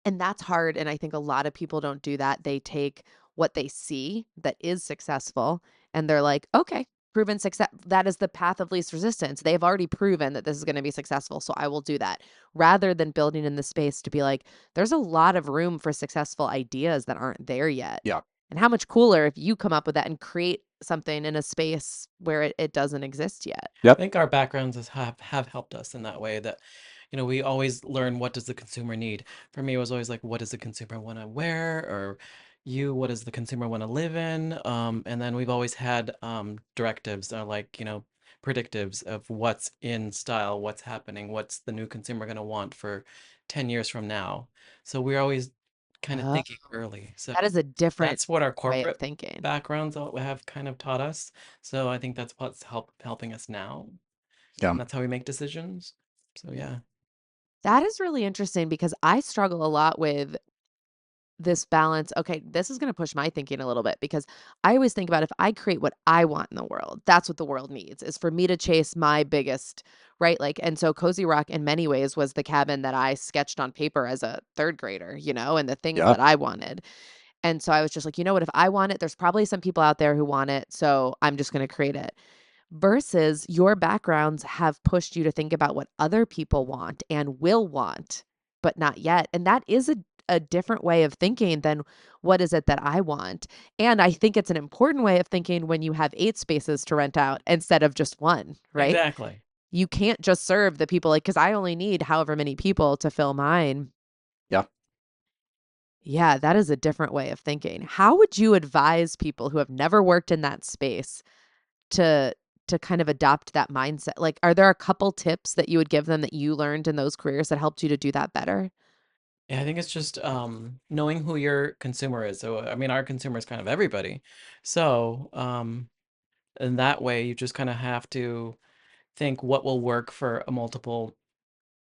And that's hard. And I think a lot of people don't do that. They take what they see that is successful and they're like, okay, proven success. That is the path of least resistance. They've already proven that this is going to be successful. So I will do that rather than building in the space to be like, there's a lot of room for successful ideas that aren't there yet. Yeah. And how much cooler if you come up with that and create something in a space where it doesn't exist yet. I Yep. think our backgrounds have helped us in that way that, we always learn what does the consumer need. For me, it was always like, what does the consumer want to wear? Or what does the consumer want to live in? And then we've always had directives or like, predictives of what's in style, what's happening, what's the new consumer going to want for 10 years from now. So we're always kind of Oh, thinking early. So that is a different that's what our way of corporate thinking. backgrounds have kind of taught us. So I think that's what's helping us now. Yeah. And that's how we make decisions. So yeah. That is really interesting because I struggle a lot with this balance. Okay, this is going to push my thinking a little bit because I always think about if I create what I want in the world, that's what the world needs is for me to chase my biggest, right? Like, and so Cozy Rock in many ways was the cabin that I sketched on paper as a third grader, and the things Yep. that I wanted. And so I was just like, you know what, if I want it, there's probably some people out there who want it. So I'm just going to create it versus your backgrounds have pushed you to think about what other people want and will want, but not yet. And that is a different way of thinking than what is it that I want. And I think it's an important way of thinking when you have 8 spaces to rent out instead of just one, right? Exactly. You can't just serve the people like, because I only need however many people to fill mine. Yeah. Yeah, that is a different way of thinking. How would you advise people who have never worked in that space to kind of adopt that mindset? Like, are there a couple tips that you would give them that you learned in those careers that helped you to do that better? Yeah, I think it's just knowing who your consumer is. So I mean our consumer is kind of everybody. So in that way you just kind of have to think what will work for a multiple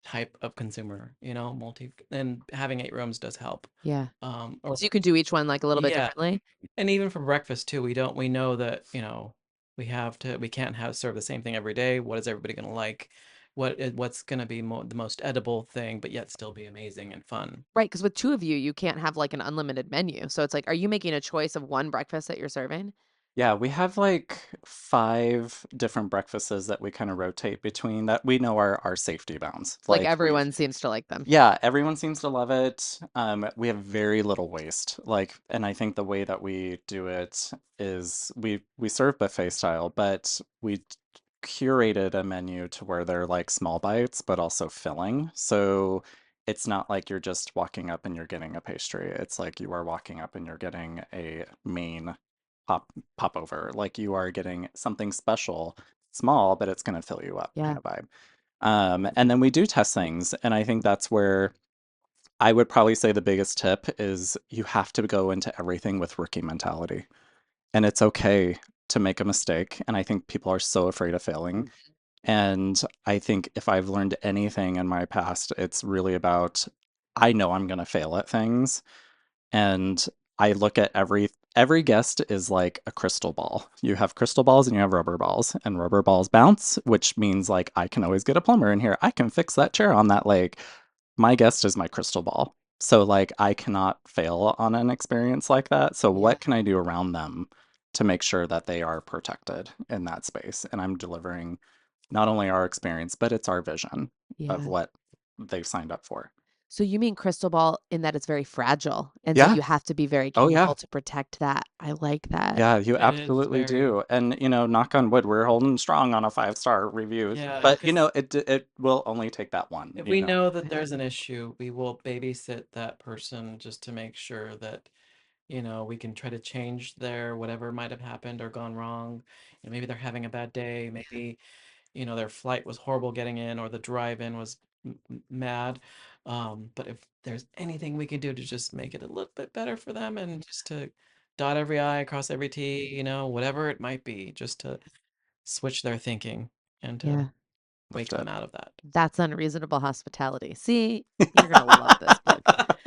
type of consumer, multi and having 8 rooms does help. Yeah. Or So you can do each one like a little bit yeah, differently. and even for breakfast too, we know that, we can't have serve the same thing every day. What is everybody going to like? What's going to be the most edible thing, but yet still be amazing and fun. Right, because with 2 of you, you can't have like an unlimited menu. So it's like, are you making a choice of one breakfast that you're serving? Yeah, we have like 5 different breakfasts that we kind of rotate between that we know are our safety bounds. Like Like we've everyone seems to like them. Yeah, everyone seems to love it. We have very little waste. Like, and I think the way that we do it is we serve buffet style, but we curated a menu to where they're like small bites, but also filling. So it's not like you're just walking up and you're getting a pastry. It's like you are walking up and you're getting a main pop over. Like you are getting something special, small, but it's going to fill you up kind Yeah. of vibe. And then we do test things, and I think that's where I would probably say the biggest tip is you have to go into everything with rookie mentality. And it's okay to make a mistake. And I think people are so afraid of failing. And I think if I've learned anything in my past, it's really about I know I'm going to fail at things, and I look at every guest is like a crystal ball. You have crystal balls and you have rubber balls, and rubber balls bounce, which means like I can always get a plumber in here. I can fix that chair on that leg. My guest is my crystal ball. So like I cannot fail on an experience like that. So Yeah. what can I do around them to make sure that they are protected in that space? And I'm delivering not only our experience, but it's our vision of Yeah. what they've signed up for. So you mean crystal ball in that it's very fragile, and so Yeah. you have to be very Oh yeah. careful to protect that. I like that. Yeah, you It is absolutely very, do. And knock on wood, we're holding strong on a 5-star review. yeah, But because it will only take that one, if we know that Right. there's an issue, we will babysit that person just to make sure that, we can try to change their whatever might have happened or gone wrong. Maybe they're having a bad day. Maybe, their flight was horrible getting in or the drive-in was mad. But if there's anything we can do to just make it a little bit better for them and just to dot every I, cross every T, whatever it might be, just to switch their thinking and to Yeah. wake Lift them it. out of that. That's unreasonable hospitality. See, you're gonna love this book.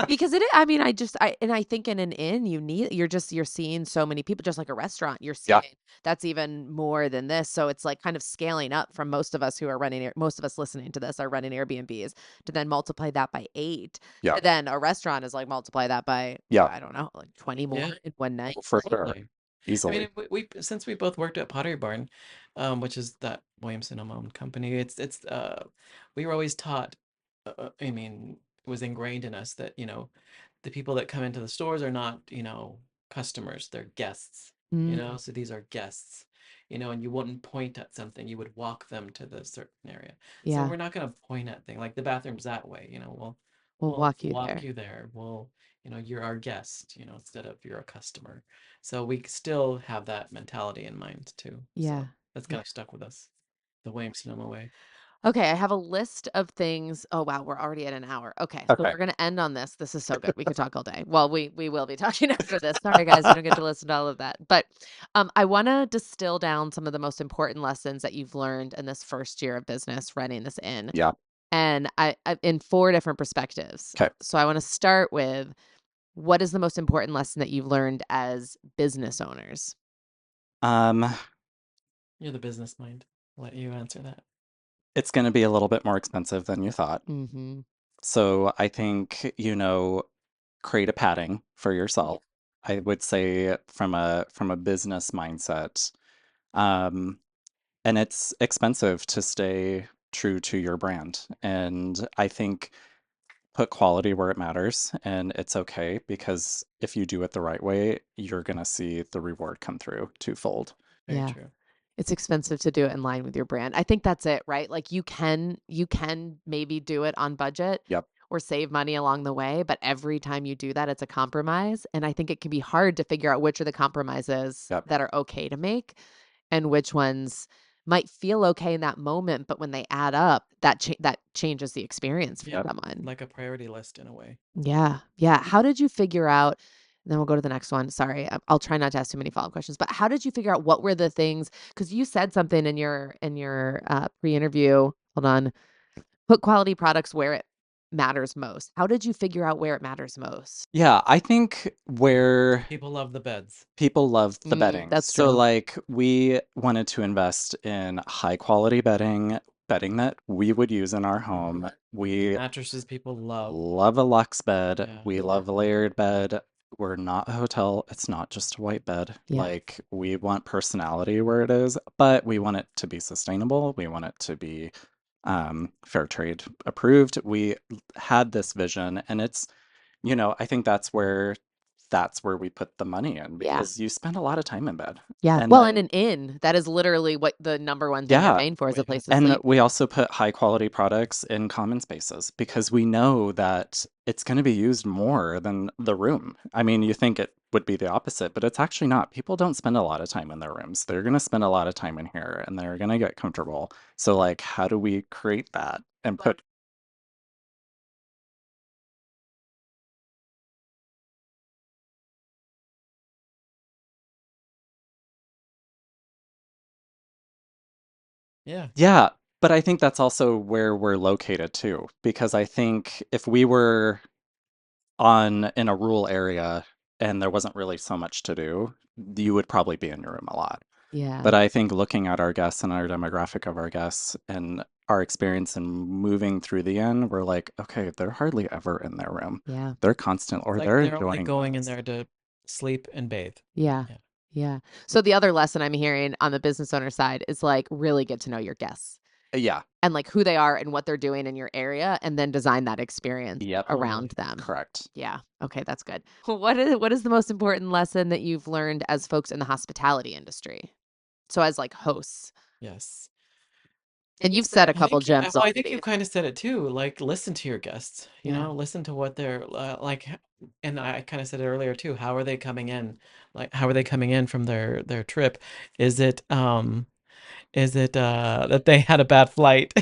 Because I mean, I think in an inn, you're seeing so many people, just like a restaurant, you're Yeah, seeing that's even more than this. So it's like kind of scaling up from most of us who are most of us listening to this are running Airbnbs to then multiply that by 8. yeah, To then a restaurant is like multiply that by, yeah, I don't know, like 20 Yeah, more in one night. for Like, sure. totally. I Easily. mean, we since we both worked at Pottery Barn, which is that Williamson owned company. We were always taught. I mean, it was ingrained in us that the people that come into the stores are not customers; they're guests. mm, So these are guests. And you wouldn't point at something; you would walk them to the certain area. So yeah, we're not going to point at things like the bathroom's that way. We'll we'll we'll walk you walk there. you there. You're our guest. Instead of you're a customer. So we still have that mentality in mind too. Yeah. So that's Yeah. kind of stuck with us, the William Sonoma way. Okay, I have a list of things. Oh wow, we're already at an hour. Okay, so Okay. we're gonna end on this. This is so good. We could talk all day. Well, we will be talking after this. Sorry guys, you don't get to listen to all of that. But I want to distill down some of the most important lessons that you've learned in this first year of business running this in, Yeah. and I in 4 different perspectives. Okay. So I want to start with what is the most important lesson that you've learned as business owners? Um, You're the business mind. I'll let you answer that. it's going to be a little bit more expensive than you thought. Mm-hmm. So I think, create a padding for yourself. I would say from a business mindset. Um, and it's expensive to stay true to your brand. And I think put quality where it matters, and it's okay because if you do it the right way, you're gonna see the reward come through twofold. Very Yeah. true. It's expensive to do it in line with your brand. I think that's it, right? Like you can maybe do it on budget Yep, or save money along the way, but every time you do that, it's a compromise. And I think it can be hard to figure out which are the compromises yep, that are okay to make and which ones might feel okay in that moment, but when they add up, that changes the experience for Yeah, yep. someone. like a priority list in a way. Yeah. Yeah. How did you figure out? And then we'll go to the next one. Sorry, I'll try not to ask too many follow-up questions. But how did you figure out what were the things? Because you said something in your pre-interview. Hold on. Put quality products where it matters most. How did you figure out where it matters most? Yeah, I think where People love the beds. people love the bedding. That's So true. like we wanted to invest in high quality bedding that we would use in our home. We Mattresses people love. love a luxe bed. Yeah. We Yeah. love a layered bed. we're not a hotel. It's not just a white bed. Yeah. Like, we want personality where it is, but we want it to be sustainable. We want it to be fair trade approved. We had this vision, and it's, I think that's where we put the money in Yeah. because you spend a lot of time in bed. Yeah. And Well, and then, an inn, that is literally what the number one thing you're yeah, paying for is a Way place to and sleep. we also put high quality products in common spaces because we know that it's going to be used more than the room. I mean, you think it would be the opposite, but it's actually not. People don't spend a lot of time in their rooms. They're going to spend a lot of time in here and they're going to get comfortable. So, like, how do we create that and put, Yeah. yeah, but I think that's also where we're located too, because I think if we were in a rural area and there wasn't really so much to do, you would probably be in your room a lot. Yeah. But I think looking at our guests and our demographic of our guests and our experience in moving through the inn, we're like, okay, they're hardly ever in their room. Yeah. They're constant, It's or like they're they're only enjoying going in this. there to sleep and bathe. Yeah. Yeah. Yeah. So the other lesson I'm hearing on the business owner side is like really get to know your guests Yeah. and like who they are and what they're doing in your area and then design that experience Yep. around Totally. them. Correct. Yeah. Okay, that's good. What is the most important lesson that you've learned as folks in the hospitality industry? So as like hosts. Yes. And you've said a I couple think gems well, I think already. you kind of said it too. Like, listen to your guests. Yeah. Listen to what they're like. And I kind of said it earlier too. How are they coming in? Like, how are they coming in from their trip? Is it that they had a bad flight?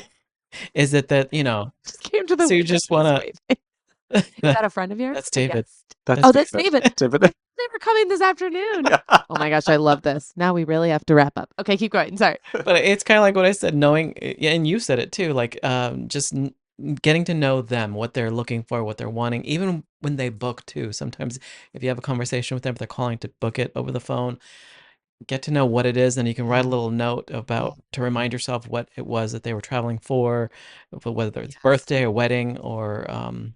Is it that Just came to the so you window. just He's want waving. to? Is that a friend of yours? That's A David. guest? That's Oh, that's David. David. David. They were coming this afternoon. Oh my gosh, I love this. Now we really have to wrap up. Okay, keep going. Sorry. But it's kind of like what I said, knowing, and you said it too, like just getting to know them, what they're looking for, what they're wanting, even when they book too. Sometimes if you have a conversation with them, if they're calling to book it over the phone, get to know what it is, and you can write a little note about to remind yourself what it was that they were traveling for, whether it's Yes. birthday or wedding or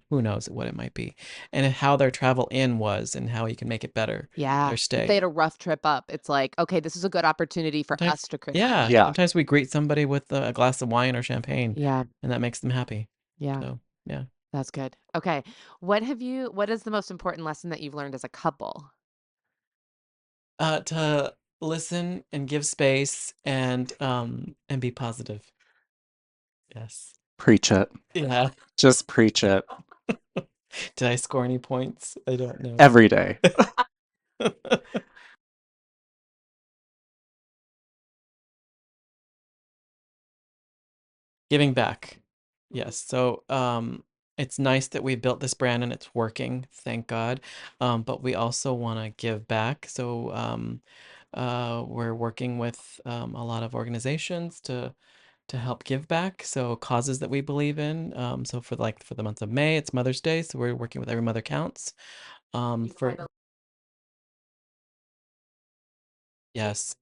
who knows what it might be, and how their travel in was and how you can make it better. Yeah. Their If stay. they had a rough trip up, it's like, okay, this is a good opportunity for Sometimes- us to create. yeah, Yeah. sometimes we greet somebody with a glass of wine or champagne, Yeah. and that makes them happy. Yeah. So yeah. That's good. Okay. What is the most important lesson that you've learned as a couple? To listen and give space and be positive. Yes. Preach it. Yeah. Just preach it Did I score any points? I don't know. every day. Giving back. Yes. So it's nice that we built this brand and it's working, thank God. But we also want to give back. So we're working with a lot of organizations to help give back. So causes that we believe in. So for the month of May, it's Mother's Day. So we're working with Every Mother Counts. For yes,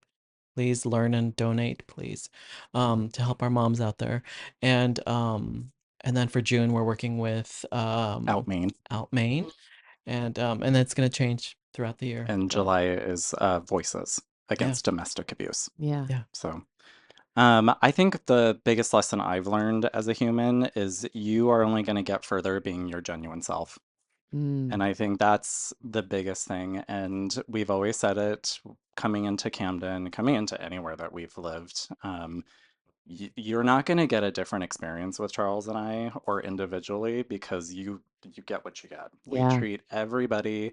please learn and donate, please, to help our moms out there. And then for June, we're working with Out Maine. Out Maine, and that's going to change throughout the year. And So, July is Voices yeah, Against Domestic Abuse. Yeah. yeah, So, I think the biggest lesson I've learned as a human is you are only going to get further being your genuine self. Mm. And I think that's the biggest thing. And we've always said it coming into Camden, coming into anywhere that we've lived. You're not going to get a different experience with Charles and I or individually because you get what you get. We Yeah. treat everybody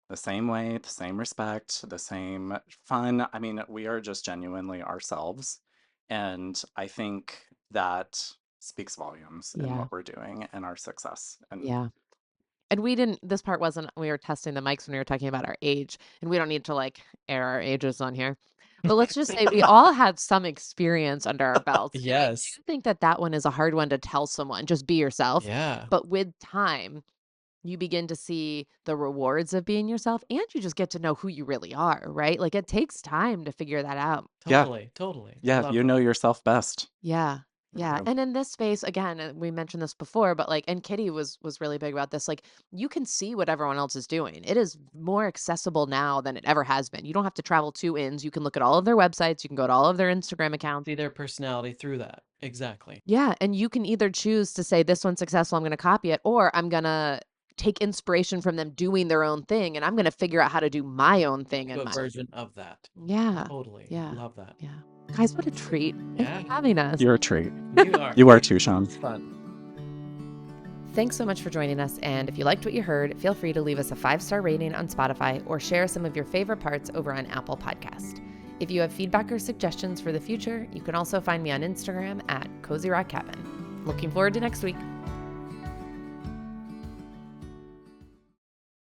the same way, the same respect, the same fun. I mean, we are just genuinely ourselves. And I think that speaks volumes in Yeah. what we're doing and our success. And Yeah. And this part wasn't, we were testing the mics when we were talking about our age, and we don't need to like air our ages on here. But let's just say we all have some experience under our belts. And I yes, do think that one is a hard one to tell someone, just be yourself. yeah, But with time, you begin to see the rewards of being yourself and you just get to know who you really are, right? Like it takes time to figure that out. yeah, totally. I yeah, love you that. know yourself best. Yeah. Yeah, Yeah. and in this space, again, we mentioned this before, but like, and Kitty was really big about this. Like, you can see what everyone else is doing. It is more accessible now than it ever has been. You don't have to travel to inns. You can look at all of their websites. You can go to all of their Instagram accounts. See their personality through that. Exactly. Yeah, and you can either choose to say this one's successful, I'm going to copy it, or I'm going to take inspiration from them doing their own thing, and I'm going to figure out how to do my own thing Do in a my. version of that. Yeah, Totally. yeah, Love that. yeah. Guys, what a treat! Thanks Yeah. for having us. You're a treat. You are. You are too, Sean. It's fun. Thanks so much for joining us, and if you liked what you heard, feel free to leave us a 5-star rating on Spotify or share some of your favorite parts over on Apple Podcast. If you have feedback or suggestions for the future, you can also find me on Instagram at Cozy Rock Cabin. Looking forward to next week.